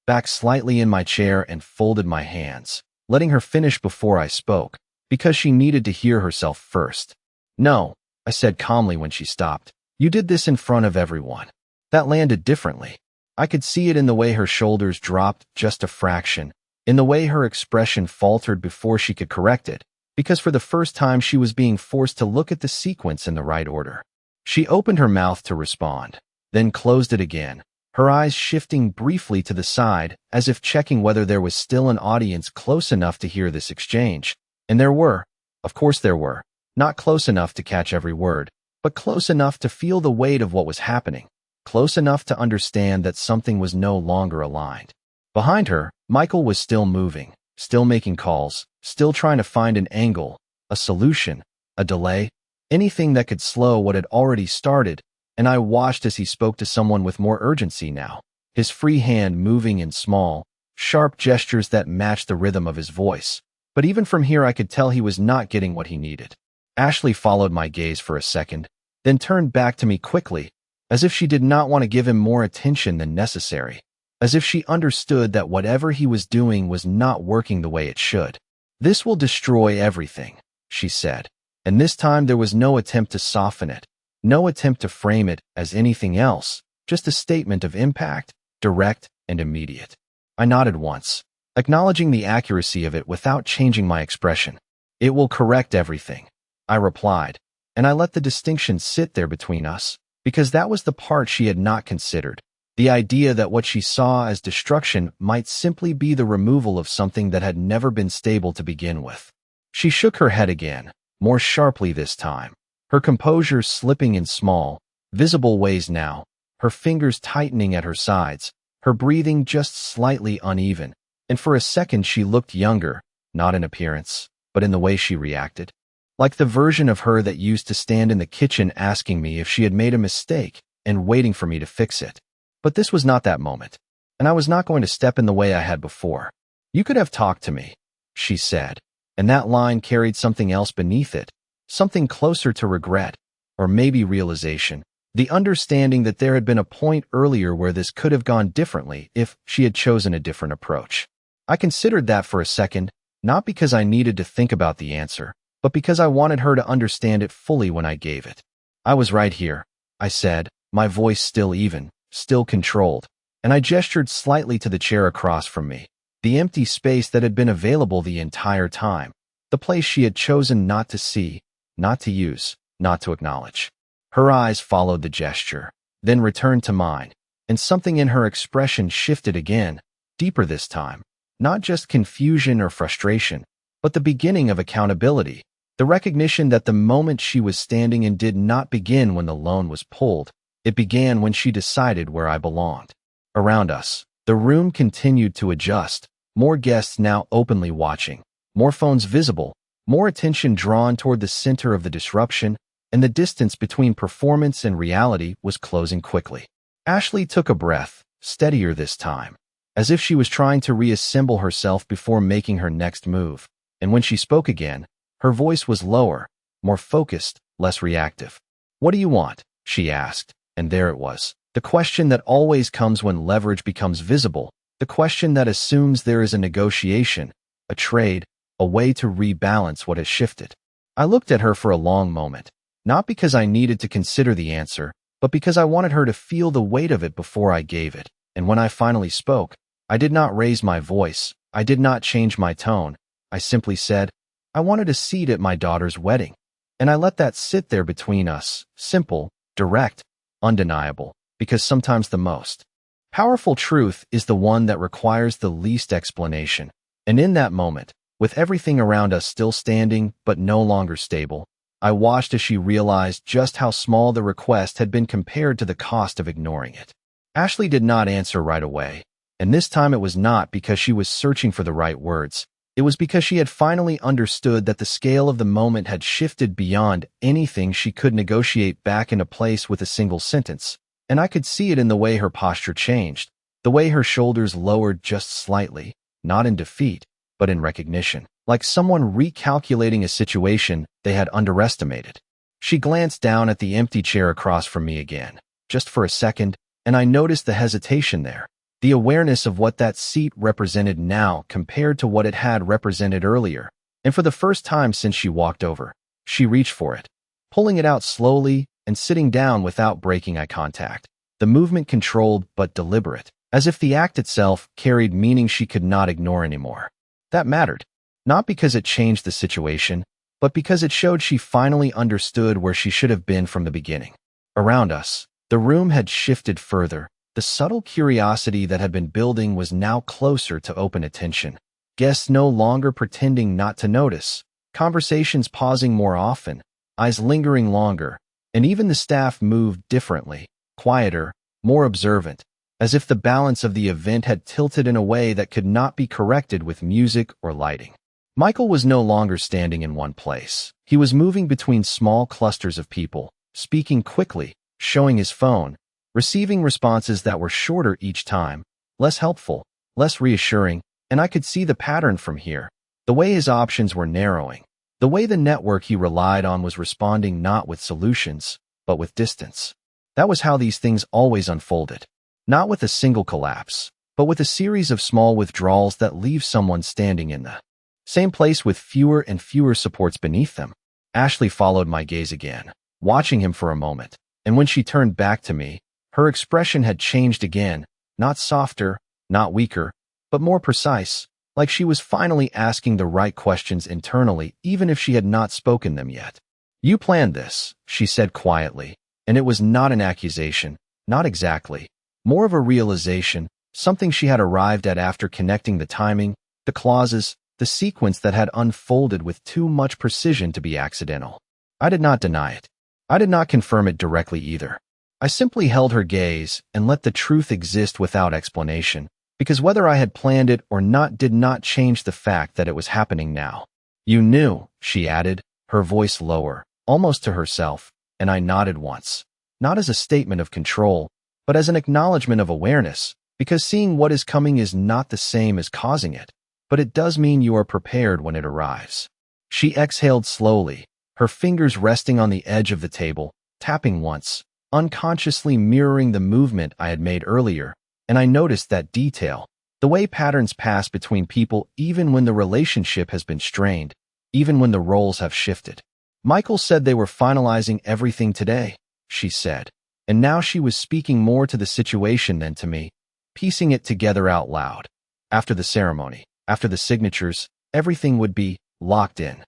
back slightly in my chair and folded my hands, letting her finish before I spoke, because she needed to hear herself first. "No," I said calmly when she stopped. "You did this in front of everyone." That landed differently. I could see it in the way her shoulders dropped just a fraction, in the way her expression faltered before she could correct it, because for the first time she was being forced to look at the sequence in the right order. She opened her mouth to respond, then closed it again, her eyes shifting briefly to the side as if checking whether there was still an audience close enough to hear this exchange. And there were. Of course there were. Not close enough to catch every word, but close enough to feel the weight of what was happening, close enough to understand that something was no longer aligned. Behind her, Michael was still moving, still making calls, still trying to find an angle, a solution, a delay, anything that could slow what had already started, and I watched as he spoke to someone with more urgency now, his free hand moving in small, sharp gestures that matched the rhythm of his voice. But even from here I could tell he was not getting what he needed. Ashley followed my gaze for a second, then turned back to me quickly, as if she did not want to give him more attention than necessary, as if she understood that whatever he was doing was not working the way it should. "This will destroy everything," she said, and this time there was no attempt to soften it, no attempt to frame it as anything else, just a statement of impact, direct and immediate. I nodded once, acknowledging the accuracy of it without changing my expression. "It will correct everything," I replied, and I let the distinction sit there between us, because that was the part she had not considered, the idea that what she saw as destruction might simply be the removal of something that had never been stable to begin with. She shook her head again, more sharply this time, her composure slipping in small, visible ways now, her fingers tightening at her sides, her breathing just slightly uneven, and for a second she looked younger, not in appearance, but in the way she reacted. Like the version of her that used to stand in the kitchen asking me if she had made a mistake and waiting for me to fix it. But this was not that moment, and I was not going to step in the way I had before. "You could have talked to me," she said, and that line carried something else beneath it, something closer to regret, or maybe realization, the understanding that there had been a point earlier where this could have gone differently if she had chosen a different approach. I considered that for a second, not because I needed to think about the answer, but because I wanted her to understand it fully when I gave it. "I was right here," I said, my voice still even, still controlled, and I gestured slightly to the chair across from me, the empty space that had been available the entire time, the place she had chosen not to see, not to use, not to acknowledge. Her eyes followed the gesture, then returned to mine, and something in her expression shifted again, deeper this time, not just confusion or frustration, but the beginning of accountability. The recognition that the moment she was standing in did not begin when the loan was pulled. It began when she decided where I belonged. Around us, the room continued to adjust, more guests now openly watching, more phones visible, more attention drawn toward the center of the disruption, and the distance between performance and reality was closing quickly. Ashley took a breath, steadier this time, as if she was trying to reassemble herself before making her next move. And when she spoke again, her voice was lower, more focused, less reactive. "What do you want?" she asked, and there it was. The question that always comes when leverage becomes visible, the question that assumes there is a negotiation, a trade, a way to rebalance what has shifted. I looked at her for a long moment, not because I needed to consider the answer, but because I wanted her to feel the weight of it before I gave it. And when I finally spoke, I did not raise my voice, I did not change my tone. I simply said, "I wanted a seat at my daughter's wedding." And I let that sit there between us, simple, direct, undeniable, because sometimes the most powerful truth is the one that requires the least explanation. And in that moment, with everything around us still standing but no longer stable, I watched as she realized just how small the request had been compared to the cost of ignoring it. Ashley did not answer right away, and this time it was not because she was searching for the right words. It was because she had finally understood that the scale of the moment had shifted beyond anything she could negotiate back into place with a single sentence. And I could see it in the way her posture changed, the way her shoulders lowered just slightly, not in defeat, but in recognition, like someone recalculating a situation they had underestimated. She glanced down at the empty chair across from me again, just for a second, and I noticed the hesitation there, the awareness of what that seat represented now compared to what it had represented earlier. And for the first time since she walked over, she reached for it, pulling it out slowly and sitting down without breaking eye contact, the movement controlled but deliberate, as if the act itself carried meaning she could not ignore anymore. That mattered, not because it changed the situation, but because it showed she finally understood where she should have been from the beginning. Around us, the room had shifted further. The subtle curiosity that had been building was now closer to open attention. Guests no longer pretending not to notice, conversations pausing more often, eyes lingering longer, and even the staff moved differently, quieter, more observant, as if the balance of the event had tilted in a way that could not be corrected with music or lighting. Michael was no longer standing in one place. He was moving between small clusters of people, speaking quickly, showing his phone, receiving responses that were shorter each time, less helpful, less reassuring, and I could see the pattern from here, the way his options were narrowing. The way the network he relied on was responding not with solutions, but with distance. That was how these things always unfolded. Not with a single collapse, but with a series of small withdrawals that leave someone standing in the same place with fewer and fewer supports beneath them. Ashley followed my gaze again, watching him for a moment, and when she turned back to me, her expression had changed again, not softer, not weaker, but more precise, like she was finally asking the right questions internally, even if she had not spoken them yet. "You planned this," she said quietly, and it was not an accusation, not exactly, more of a realization, something she had arrived at after connecting the timing, the clauses, the sequence that had unfolded with too much precision to be accidental. I did not deny it. I did not confirm it directly either. I simply held her gaze and let the truth exist without explanation, because whether I had planned it or not did not change the fact that it was happening now. "You knew," she added, her voice lower, almost to herself, and I nodded once, not as a statement of control, but as an acknowledgement of awareness, because seeing what is coming is not the same as causing it, but it does mean you are prepared when it arrives. She exhaled slowly, her fingers resting on the edge of the table, tapping once, unconsciously mirroring the movement I had made earlier, and I noticed that detail, the way patterns pass between people even when the relationship has been strained, even when the roles have shifted. "Michael said they were finalizing everything today," she said, and now she was speaking more to the situation than to me, piecing it together out loud. After the ceremony, after the signatures, everything would be locked in.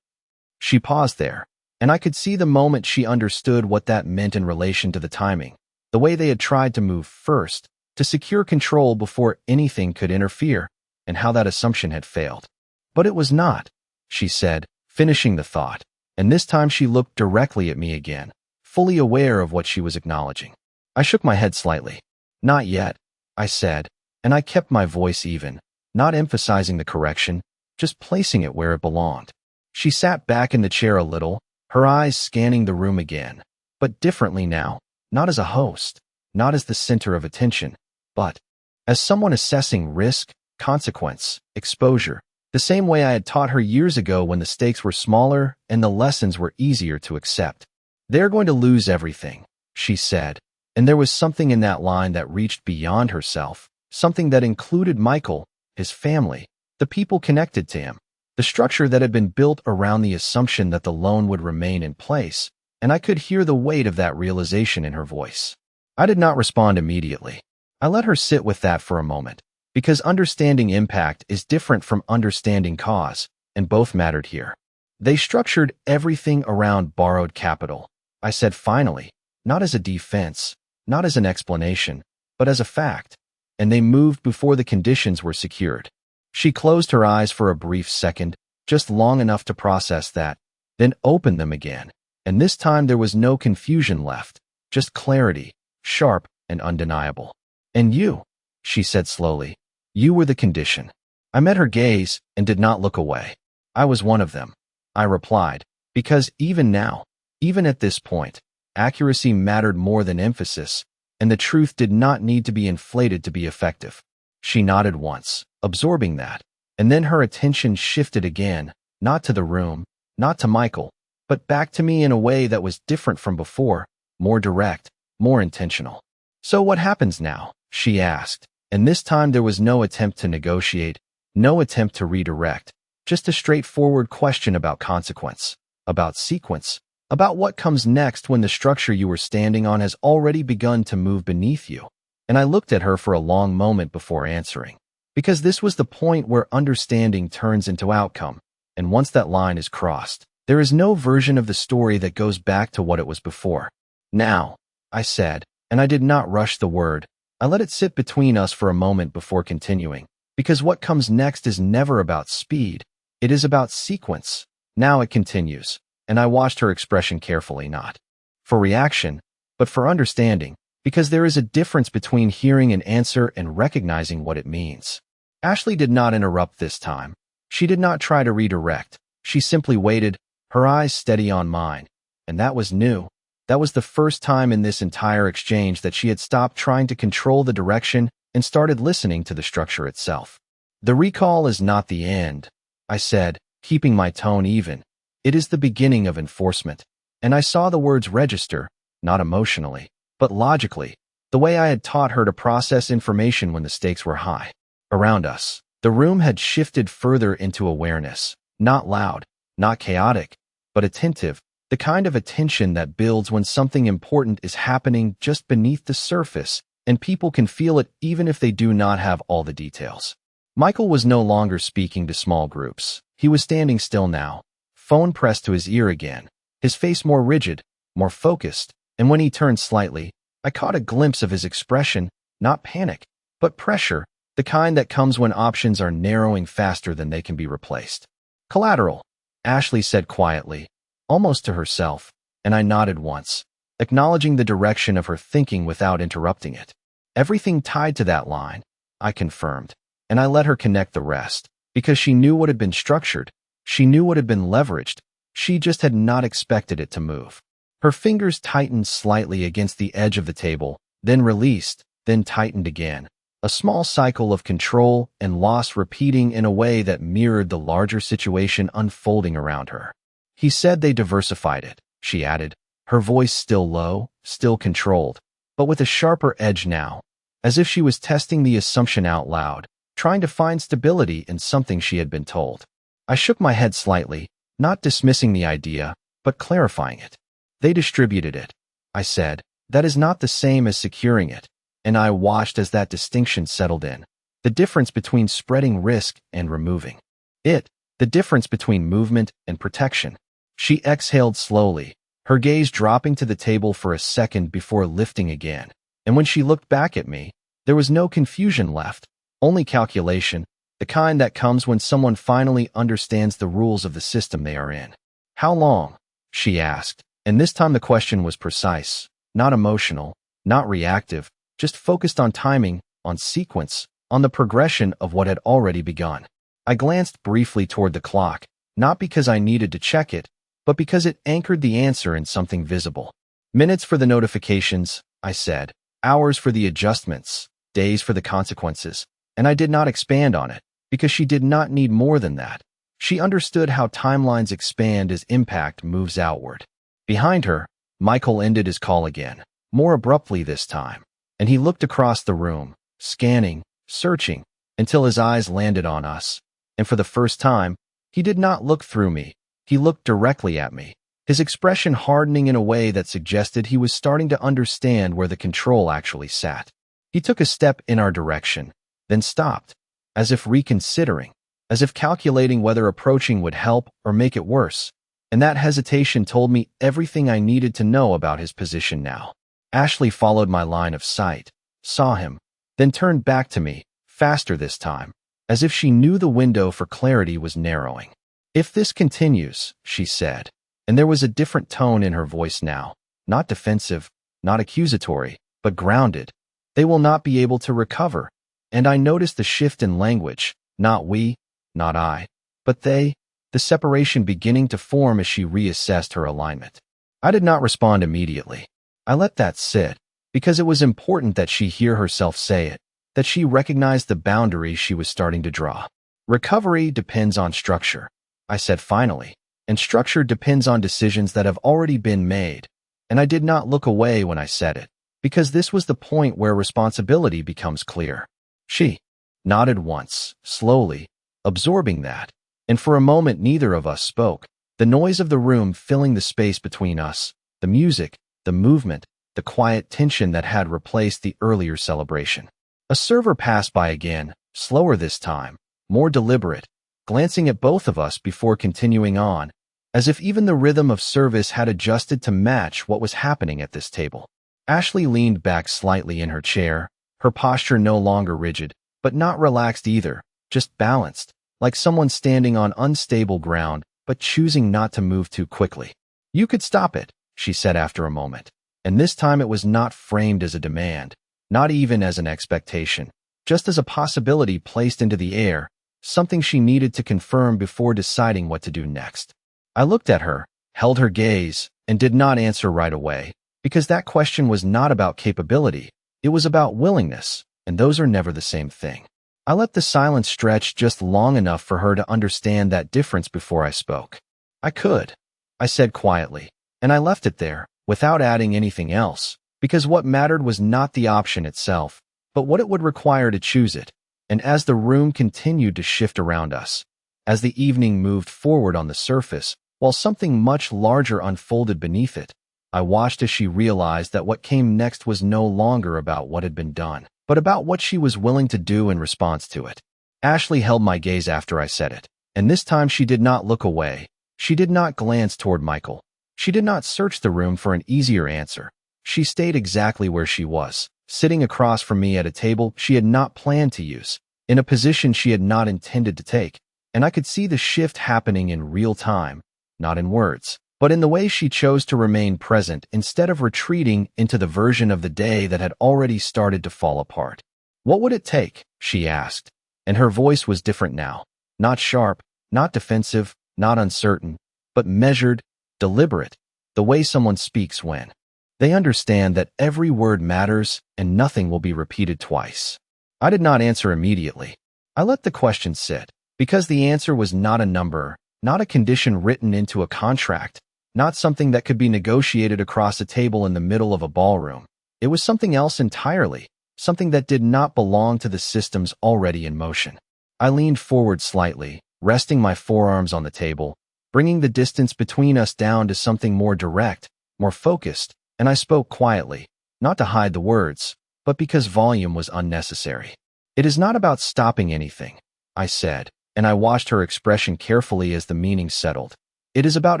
She paused there, and I could see the moment she understood what that meant in relation to the timing, the way they had tried to move first, to secure control before anything could interfere, and how that assumption had failed. But it was not, she said, finishing the thought, and this time she looked directly at me again, fully aware of what she was acknowledging. I shook my head slightly. Not yet, I said, and I kept my voice even, not emphasizing the correction, just placing it where it belonged. She sat back in the chair a little, her eyes scanning the room again, but differently now, not as a host, not as the center of attention, but as someone assessing risk, consequence, exposure, the same way I had taught her years ago when the stakes were smaller and the lessons were easier to accept. They're going to lose everything, she said, and there was something in that line that reached beyond herself, something that included Michael, his family, the people connected to him, the structure that had been built around the assumption that the loan would remain in place, and I could hear the weight of that realization in her voice. I did not respond immediately. I let her sit with that for a moment, because understanding impact is different from understanding cause, and both mattered here. They structured everything around borrowed capital, I said finally, not as a defense, not as an explanation, but as a fact, and they moved before the conditions were secured. She closed her eyes for a brief second, just long enough to process that, then opened them again, and this time there was no confusion left, just clarity, sharp and undeniable. And you, she said slowly, you were the condition. I met her gaze and did not look away. I was one of them, I replied, because even now, even at this point, accuracy mattered more than emphasis, and the truth did not need to be inflated to be effective. She nodded once, absorbing that, and then her attention shifted again, not to the room, not to Michael, but back to me in a way that was different from before, more direct, more intentional. So what happens now? She asked, and this time there was no attempt to negotiate, no attempt to redirect, just a straightforward question about consequence, about sequence, about what comes next when the structure you were standing on has already begun to move beneath you. And I looked at her for a long moment before answering, because this was the point where understanding turns into outcome, and once that line is crossed, there is no version of the story that goes back to what it was before. Now, I said, and I did not rush the word. I let it sit between us for a moment before continuing, because what comes next is never about speed. It is about sequence. Now it continues, and I watched her expression carefully, not for reaction, but for understanding, because there is a difference between hearing an answer and recognizing what it means. Ashley did not interrupt this time. She did not try to redirect. She simply waited, her eyes steady on mine, and that was new. That was the first time in this entire exchange that she had stopped trying to control the direction and started listening to the structure itself. The recall is not the end, I said, keeping my tone even. It is the beginning of enforcement. And I saw the words register, not emotionally, but logically, the way I had taught her to process information when the stakes were high. Around us, the room had shifted further into awareness, not loud, not chaotic, but attentive. The kind of attention that builds when something important is happening just beneath the surface, and people can feel it even if they do not have all the details. Michael was no longer speaking to small groups. He was standing still now, phone pressed to his ear again, his face more rigid, more focused, and when he turned slightly, I caught a glimpse of his expression, not panic, but pressure, the kind that comes when options are narrowing faster than they can be replaced. Collateral, Ashley said quietly, almost to herself, and I nodded once, acknowledging the direction of her thinking without interrupting it. Everything tied to that line, I confirmed, and I let her connect the rest, because she knew what had been structured, she knew what had been leveraged, she just had not expected it to move. Her fingers tightened slightly against the edge of the table, then released, then tightened again, a small cycle of control and loss repeating in a way that mirrored the larger situation unfolding around her. He said they diversified it, she added, her voice still low, still controlled, but with a sharper edge now, as if she was testing the assumption out loud, trying to find stability in something she had been told. I shook my head slightly, not dismissing the idea, but clarifying it. They distributed it, I said. That is not the same as securing it, and I watched as that distinction settled in. The difference between spreading risk and removing it, the difference between movement and protection. She exhaled slowly, her gaze dropping to the table for a second before lifting again, and when she looked back at me, there was no confusion left, only calculation, the kind that comes when someone finally understands the rules of the system they are in. How long? She asked, and this time the question was precise, not emotional, not reactive, just focused on timing, on sequence, on the progression of what had already begun. I glanced briefly toward the clock, not because I needed to check it, but because it anchored the answer in something visible. Minutes for the notifications, I said, hours for the adjustments, days for the consequences, and I did not expand on it, because she did not need more than that. She understood how timelines expand as impact moves outward. Behind her, Michael ended his call again, more abruptly this time, and he looked across the room, scanning, searching, until his eyes landed on us. And for the first time, he did not look through me. He looked directly at me, his expression hardening in a way that suggested he was starting to understand where the control actually sat. He took a step in our direction, then stopped, as if reconsidering, as if calculating whether approaching would help or make it worse. And that hesitation told me everything I needed to know about his position now. Ashley followed my line of sight, saw him, then turned back to me, faster this time, as if she knew the window for clarity was narrowing. "If this continues," she said, and there was a different tone in her voice now, not defensive, not accusatory, but grounded, "they will not be able to recover." And I noticed the shift in language, not we, not I, but they, the separation beginning to form as she reassessed her alignment. I did not respond immediately. I let that sit, because it was important that she hear herself say it, that she recognized the boundaries she was starting to draw. "Recovery depends on structure," I said finally, "and structure depends on decisions that have already been made." And I did not look away when I said it, because this was the point where responsibility becomes clear. She nodded once, slowly, absorbing that, and for a moment neither of us spoke, the noise of the room filling the space between us, the music, the movement, the quiet tension that had replaced the earlier celebration. A server passed by again, slower this time, more deliberate, glancing at both of us before continuing on, as if even the rhythm of service had adjusted to match what was happening at this table. Ashley leaned back slightly in her chair, her posture no longer rigid, but not relaxed either, just balanced, like someone standing on unstable ground, but choosing not to move too quickly. "You could stop it," she said after a moment, and this time it was not framed as a demand, not even as an expectation, just as a possibility placed into the air, something she needed to confirm before deciding what to do next. I looked at her, held her gaze, and did not answer right away, because that question was not about capability, it was about willingness, and those are never the same thing. I let the silence stretch just long enough for her to understand that difference before I spoke. "I could," I said quietly, and I left it there, without adding anything else, because what mattered was not the option itself, but what it would require to choose it. And as the room continued to shift around us, as the evening moved forward on the surface, while something much larger unfolded beneath it, I watched as she realized that what came next was no longer about what had been done, but about what she was willing to do in response to it. Ashley held my gaze after I said it, and this time she did not look away. She did not glance toward Michael. She did not search the room for an easier answer. She stayed exactly where she was, sitting across from me at a table she had not planned to use, in a position she had not intended to take, and I could see the shift happening in real time, not in words, but in the way she chose to remain present instead of retreating into the version of the day that had already started to fall apart. "What would it take?" she asked, and her voice was different now, not sharp, not defensive, not uncertain, but measured, deliberate, the way someone speaks when they understand that every word matters and nothing will be repeated twice. I did not answer immediately. I let the question sit, because the answer was not a number, not a condition written into a contract, not something that could be negotiated across a table in the middle of a ballroom. It was something else entirely, something that did not belong to the systems already in motion. I leaned forward slightly, resting my forearms on the table, bringing the distance between us down to something more direct, more focused, and I spoke quietly, not to hide the words, but because volume was unnecessary. "It is not about stopping anything," I said, and I watched her expression carefully as the meaning settled. "It is about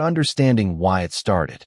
understanding why it started."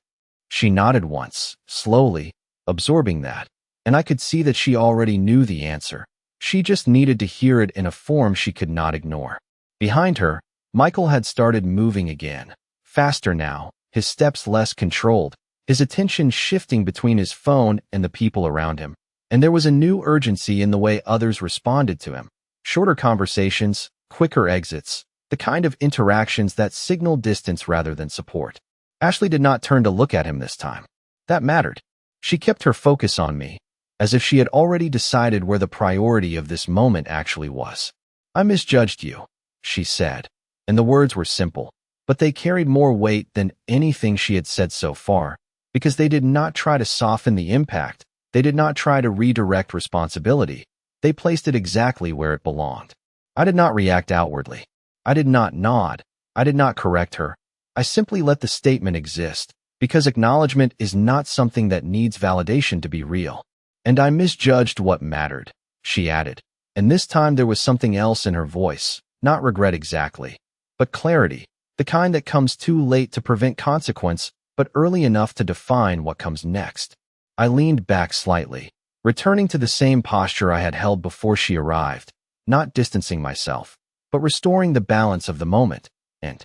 She nodded once, slowly, absorbing that, and I could see that she already knew the answer. She just needed to hear it in a form she could not ignore. Behind her, Michael had started moving again. Faster now, his steps less controlled, his attention shifting between his phone and the people around him. And there was a new urgency in the way others responded to him. Shorter conversations, quicker exits, the kind of interactions that signaled distance rather than support. Ashley did not turn to look at him this time. That mattered. She kept her focus on me, as if she had already decided where the priority of this moment actually was. "I misjudged you," she said, and the words were simple, but they carried more weight than anything she had said so far, because they did not try to soften the impact. They did not try to redirect responsibility. They placed it exactly where it belonged. I did not react outwardly. I did not nod. I did not correct her. I simply let the statement exist, because acknowledgement is not something that needs validation to be real. "And I misjudged what mattered," she added. And this time there was something else in her voice, not regret exactly, but clarity, the kind that comes too late to prevent consequence, but early enough to define what comes next. I leaned back slightly, returning to the same posture I had held before she arrived, not distancing myself, but restoring the balance of the moment, and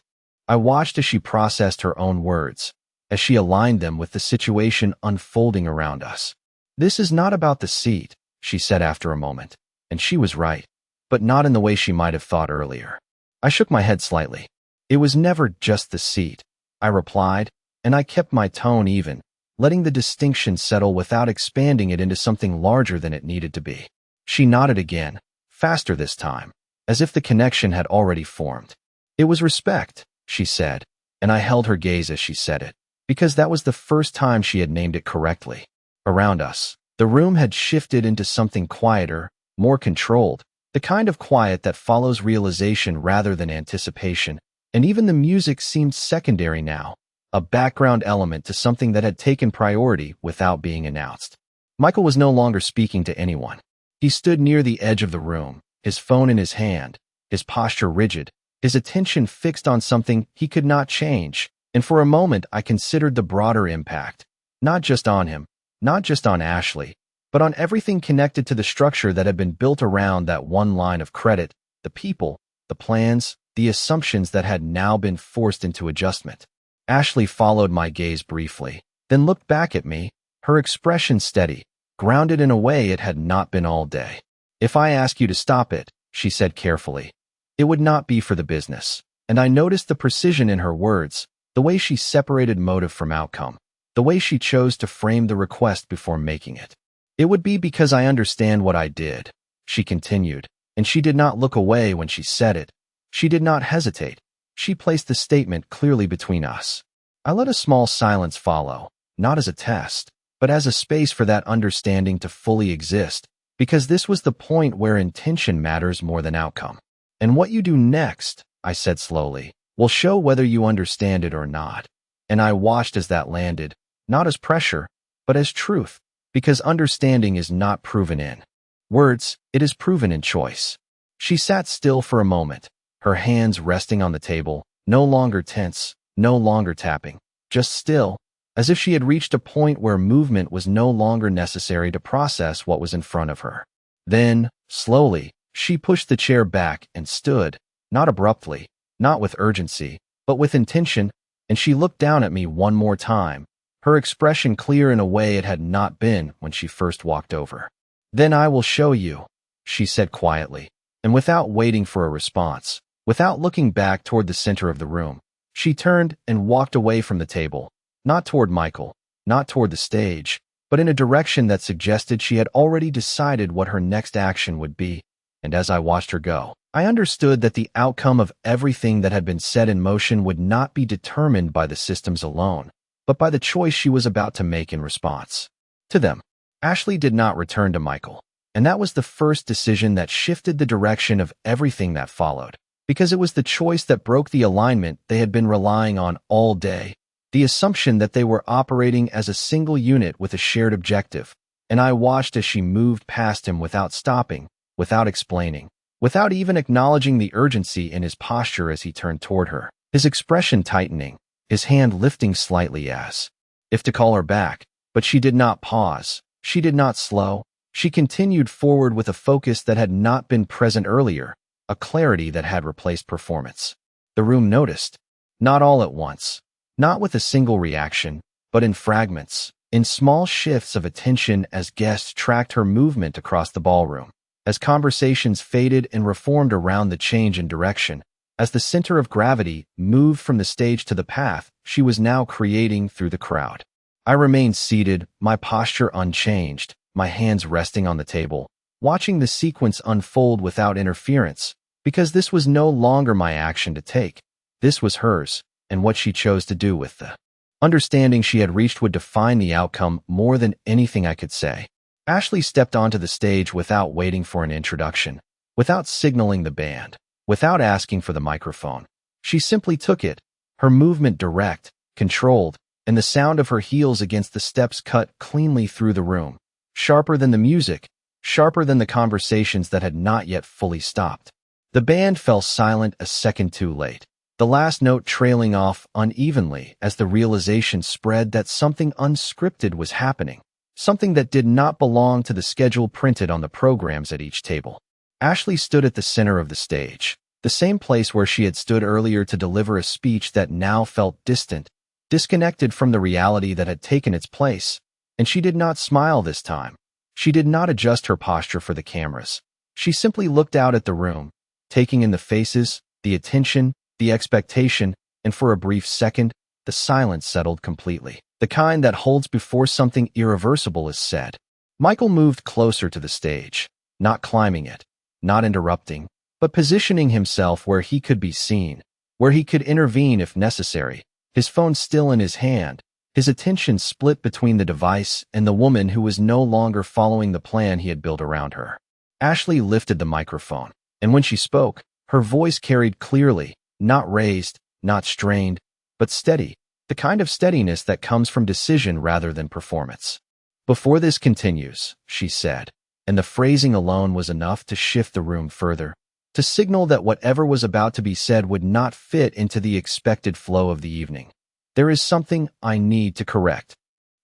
I watched as she processed her own words, as she aligned them with the situation unfolding around us. "This is not about the seat," she said after a moment, and she was right, but not in the way she might have thought earlier. I shook my head slightly. "It was never just the seat," I replied, and I kept my tone even, letting the distinction settle without expanding it into something larger than it needed to be. She nodded again, faster this time, as if the connection had already formed. "It was respect," she said, and I held her gaze as she said it, because that was the first time she had named it correctly. Around us, the room had shifted into something quieter, more controlled, the kind of quiet that follows realization rather than anticipation, and even the music seemed secondary now, a background element to something that had taken priority without being announced. Michael was no longer speaking to anyone. He stood near the edge of the room, his phone in his hand, his posture rigid, his attention fixed on something he could not change, and for a moment I considered the broader impact, not just on him, not just on Ashley, but on everything connected to the structure that had been built around that one line of credit, the people, the plans, the assumptions that had now been forced into adjustment. Ashley followed my gaze briefly, then looked back at me, her expression steady, grounded in a way it had not been all day. "If I ask you to stop it," she said carefully, "it would not be for the business." And I noticed the precision in her words, the way she separated motive from outcome, the way she chose to frame the request before making it. "It would be because I understand what I did," she continued, and she did not look away when she said it. She did not hesitate. She placed the statement clearly between us. I let a small silence follow, not as a test, but as a space for that understanding to fully exist, because this was the point where intention matters more than outcome. "And what you do next," I said slowly, "will show whether you understand it or not." And I watched as that landed, not as pressure, but as truth, because understanding is not proven in words, it is proven in choice. She sat still for a moment, her hands resting on the table, no longer tense, no longer tapping, just still, as if she had reached a point where movement was no longer necessary to process what was in front of her. Then, slowly, she pushed the chair back and stood, not abruptly, not with urgency, but with intention, and she looked down at me one more time, her expression clear in a way it had not been when she first walked over. "Then I will show you," she said quietly, and without waiting for a response, without looking back toward the center of the room, she turned and walked away from the table, not toward Michael, not toward the stage, but in a direction that suggested she had already decided what her next action would be. And as I watched her go, I understood that the outcome of everything that had been set in motion would not be determined by the systems alone, but by the choice she was about to make in response to them. Ashley did not return to Michael, and that was the first decision that shifted the direction of everything that followed, because it was the choice that broke the alignment they had been relying on all day, the assumption that they were operating as a single unit with a shared objective. And I watched as she moved past him without stopping, without explaining, without even acknowledging the urgency in his posture as he turned toward her, his expression tightening, his hand lifting slightly as if to call her back. But she did not pause, she did not slow, She continued forward with a focus that had not been present earlier, a clarity that had replaced performance. The room noticed, not all at once, not with a single reaction, but in fragments, in small shifts of attention as guests tracked her movement across the ballroom, as conversations faded and reformed around the change in direction, as the center of gravity moved from the stage to the path she was now creating through the crowd. I remained seated, my posture unchanged, my hands resting on the table, watching the sequence unfold without interference, because this was no longer my action to take. This was hers, and what she chose to do with the understanding she had reached would define the outcome more than anything I could say. Ashley stepped onto the stage without waiting for an introduction, without signaling the band, without asking for the microphone. She simply took it, her movement direct, controlled, and the sound of her heels against the steps cut cleanly through the room, sharper than the music, sharper than the conversations that had not yet fully stopped. The band fell silent a second too late, the last note trailing off unevenly as the realization spread that something unscripted was happening, something that did not belong to the schedule printed on the programs at each table. Ashley stood at the center of the stage, the same place where she had stood earlier to deliver a speech that now felt distant, disconnected from the reality that had taken its place. And she did not smile this time. She did not adjust her posture for the cameras. She simply looked out at the room, taking in the faces, the attention, the expectation, and for a brief second, the silence settled completely, the kind that holds before something irreversible is said. Michael moved closer to the stage, not climbing it, not interrupting, but positioning himself where he could be seen, where he could intervene if necessary, his phone still in his hand, his attention split between the device and the woman who was no longer following the plan he had built around her. Ashley lifted the microphone, and when she spoke, her voice carried clearly, not raised, not strained, but steady, the kind of steadiness that comes from decision rather than performance. "Before this continues," she said, and the phrasing alone was enough to shift the room further, to signal that whatever was about to be said would not fit into the expected flow of the evening. "There is something I need to correct."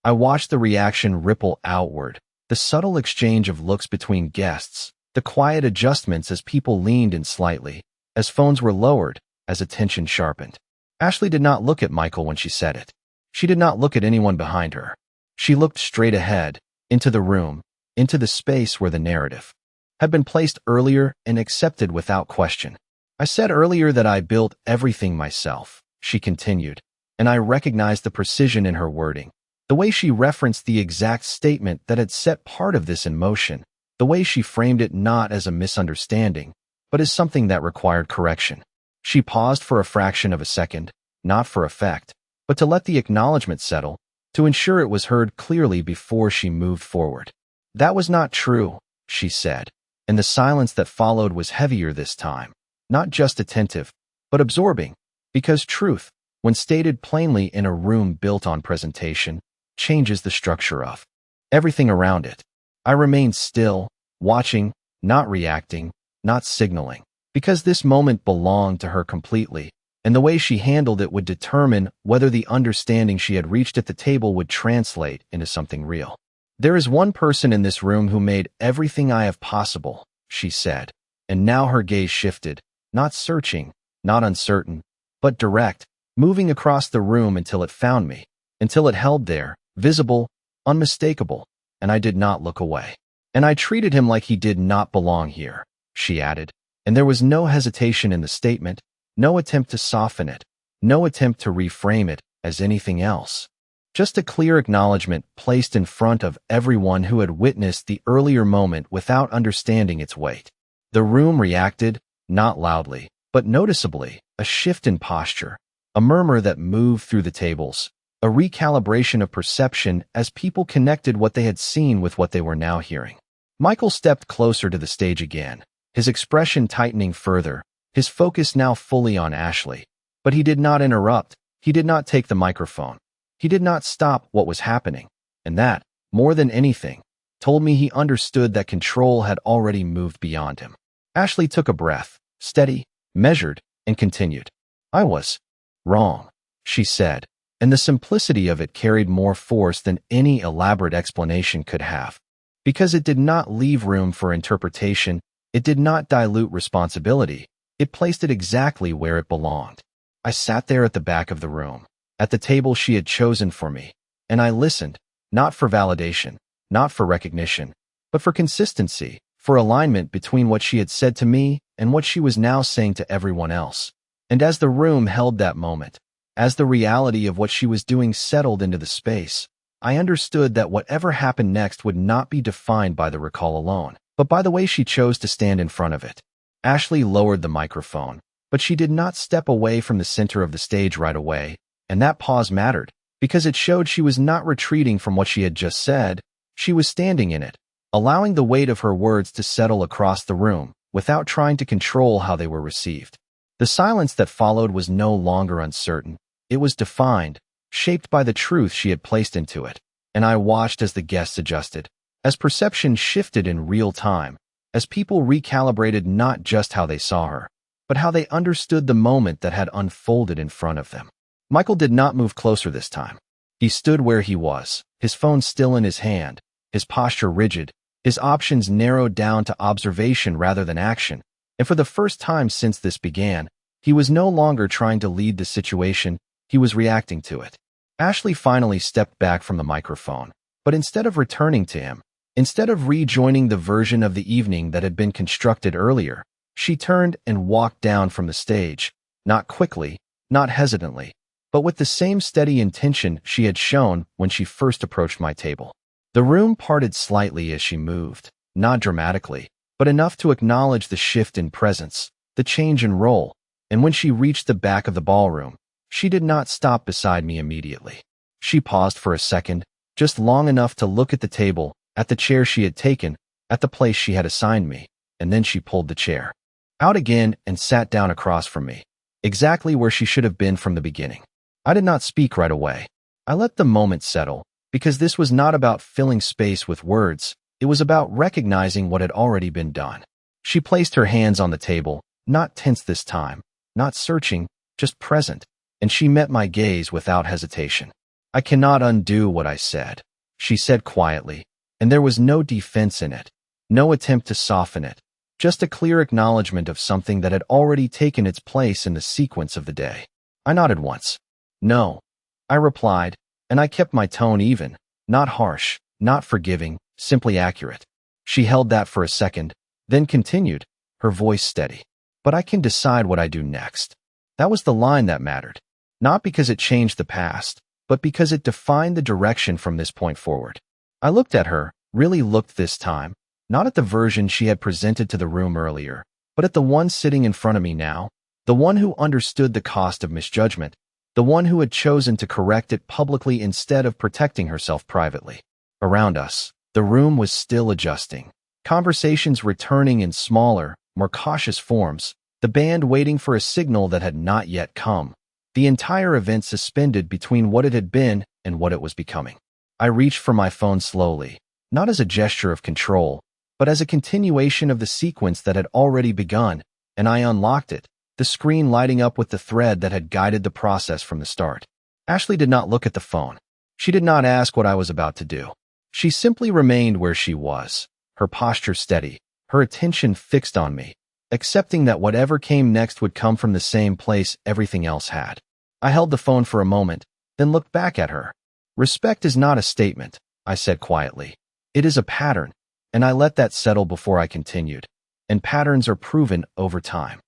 I watched the reaction ripple outward, the subtle exchange of looks between guests, the quiet adjustments as people leaned in slightly, as phones were lowered, as attention sharpened. Ashley did not look at Michael when she said it. She did not look at anyone behind her. She looked straight ahead, into the room, into the space where the narrative had been placed earlier and accepted without question. "I said earlier that I built everything myself," she continued, and I recognized the precision in her wording, the way she referenced the exact statement that had set part of this in motion, the way she framed it not as a misunderstanding, but as something that required correction. She paused for a fraction of a second, not for effect, but to let the acknowledgement settle, to ensure it was heard clearly before she moved forward. "That was not true," she said, and the silence that followed was heavier this time, not just attentive, but absorbing, because truth, when stated plainly in a room built on presentation, changes the structure of everything around it. I remained still, watching, not reacting, not signaling, because this moment belonged to her completely, and the way she handled it would determine whether the understanding she had reached at the table would translate into something real. "There is one person in this room who made everything I have possible," she said, and now her gaze shifted, not searching, not uncertain, but direct, moving across the room until it found me, until it held there, visible, unmistakable, and I did not look away. "And I treated him like he did not belong here," she added, and there was no hesitation in the statement, no attempt to soften it, no attempt to reframe it as anything else. Just a clear acknowledgement placed in front of everyone who had witnessed the earlier moment without understanding its weight. The room reacted, not loudly, but noticeably, a shift in posture, a murmur that moved through the tables, a recalibration of perception as people connected what they had seen with what they were now hearing. Michael stepped closer to the stage again, his expression tightening further, his focus now fully on Ashley. But he did not interrupt, he did not take the microphone. He did not stop what was happening, and that, more than anything, told me he understood that control had already moved beyond him. Ashley took a breath, steady, measured, and continued. "I was wrong," she said, and the simplicity of it carried more force than any elaborate explanation could have. Because it did not leave room for interpretation, it did not dilute responsibility, it placed it exactly where it belonged. I sat there at the back of the room, at the table she had chosen for me, and I listened, not for validation, not for recognition, but for consistency, for alignment between what she had said to me and what she was now saying to everyone else. And as the room held that moment, as the reality of what she was doing settled into the space, I understood that whatever happened next would not be defined by the recall alone, but by the way she chose to stand in front of it. Ashley lowered the microphone, but she did not step away from the center of the stage right away, and that pause mattered, because it showed she was not retreating from what she had just said. She was standing in it, allowing the weight of her words to settle across the room, without trying to control how they were received. The silence that followed was no longer uncertain. It was defined, shaped by the truth she had placed into it, and I watched as the guests adjusted, as perception shifted in real time, as people recalibrated not just how they saw her, but how they understood the moment that had unfolded in front of them. Michael did not move closer this time. He stood where he was, his phone still in his hand, his posture rigid, his options narrowed down to observation rather than action, and for the first time since this began, he was no longer trying to lead the situation, he was reacting to it. Ashley finally stepped back from the microphone, but instead of returning to him, instead of rejoining the version of the evening that had been constructed earlier, she turned and walked down from the stage, not quickly, not hesitantly, but with the same steady intention she had shown when she first approached my table. The room parted slightly as she moved, not dramatically, but enough to acknowledge the shift in presence, the change in role, and when she reached the back of the ballroom, she did not stop beside me immediately. She paused for a second, just long enough to look at the table, at the chair she had taken, at the place she had assigned me, and then she pulled the chair out again and sat down across from me, exactly where she should have been from the beginning. I did not speak right away. I let the moment settle, because this was not about filling space with words, it was about recognizing what had already been done. She placed her hands on the table, not tense this time, not searching, just present, and she met my gaze without hesitation. "I cannot undo what I said," she said quietly, and there was no defense in it, no attempt to soften it, just a clear acknowledgement of something that had already taken its place in the sequence of the day. I nodded once. "No," I replied, and I kept my tone even, not harsh, not forgiving, simply accurate. She held that for a second, then continued, her voice steady. "But I can decide what I do next." That was the line that mattered, not because it changed the past, but because it defined the direction from this point forward. I looked at her, really looked this time, not at the version she had presented to the room earlier, but at the one sitting in front of me now, the one who understood the cost of misjudgment, the one who had chosen to correct it publicly instead of protecting herself privately. Around us, the room was still adjusting, conversations returning in smaller, more cautious forms, the band waiting for a signal that had not yet come, the entire event suspended between what it had been and what it was becoming. I reached for my phone slowly, not as a gesture of control, but as a continuation of the sequence that had already begun, and I unlocked it, the screen lighting up with the thread that had guided the process from the start. Ashley did not look at the phone. She did not ask what I was about to do. She simply remained where she was, her posture steady, her attention fixed on me, accepting that whatever came next would come from the same place everything else had. I held the phone for a moment, then looked back at her. "Respect is not a statement," I said quietly. "It is a pattern," and I let that settle before I continued. "And patterns are proven over time."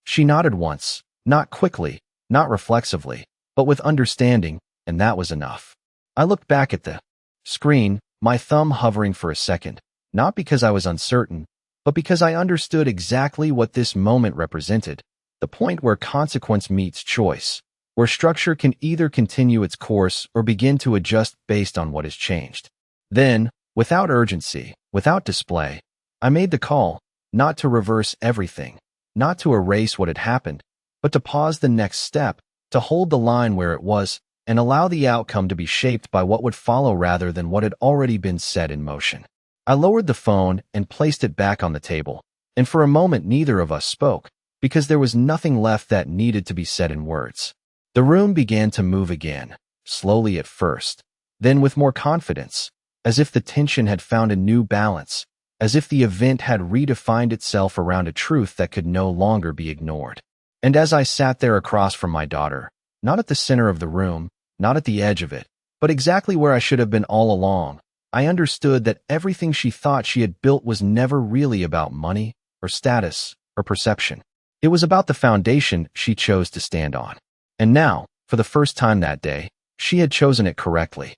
She nodded once, not quickly, not reflexively, but with understanding, and that was enough. I looked back at the screen, my thumb hovering for a second, not because I was uncertain, but because I understood exactly what this moment represented, the point where consequence meets choice, where structure can either continue its course or begin to adjust based on what has changed. Then, without urgency, without display, I made the call, not to reverse everything, not to erase what had happened, but to pause the next step, to hold the line where it was, and allow the outcome to be shaped by what would follow rather than what had already been set in motion. I lowered the phone and placed it back on the table, and for a moment neither of us spoke, because there was nothing left that needed to be said in words. The room began to move again, slowly at first, then with more confidence, as if the tension had found a new balance, as if the event had redefined itself around a truth that could no longer be ignored. And as I sat there across from my daughter, not at the center of the room, not at the edge of it, but exactly where I should have been all along, I understood that everything she thought she had built was never really about money, or status, or perception. It was about the foundation she chose to stand on. And now, for the first time that day, she had chosen it correctly.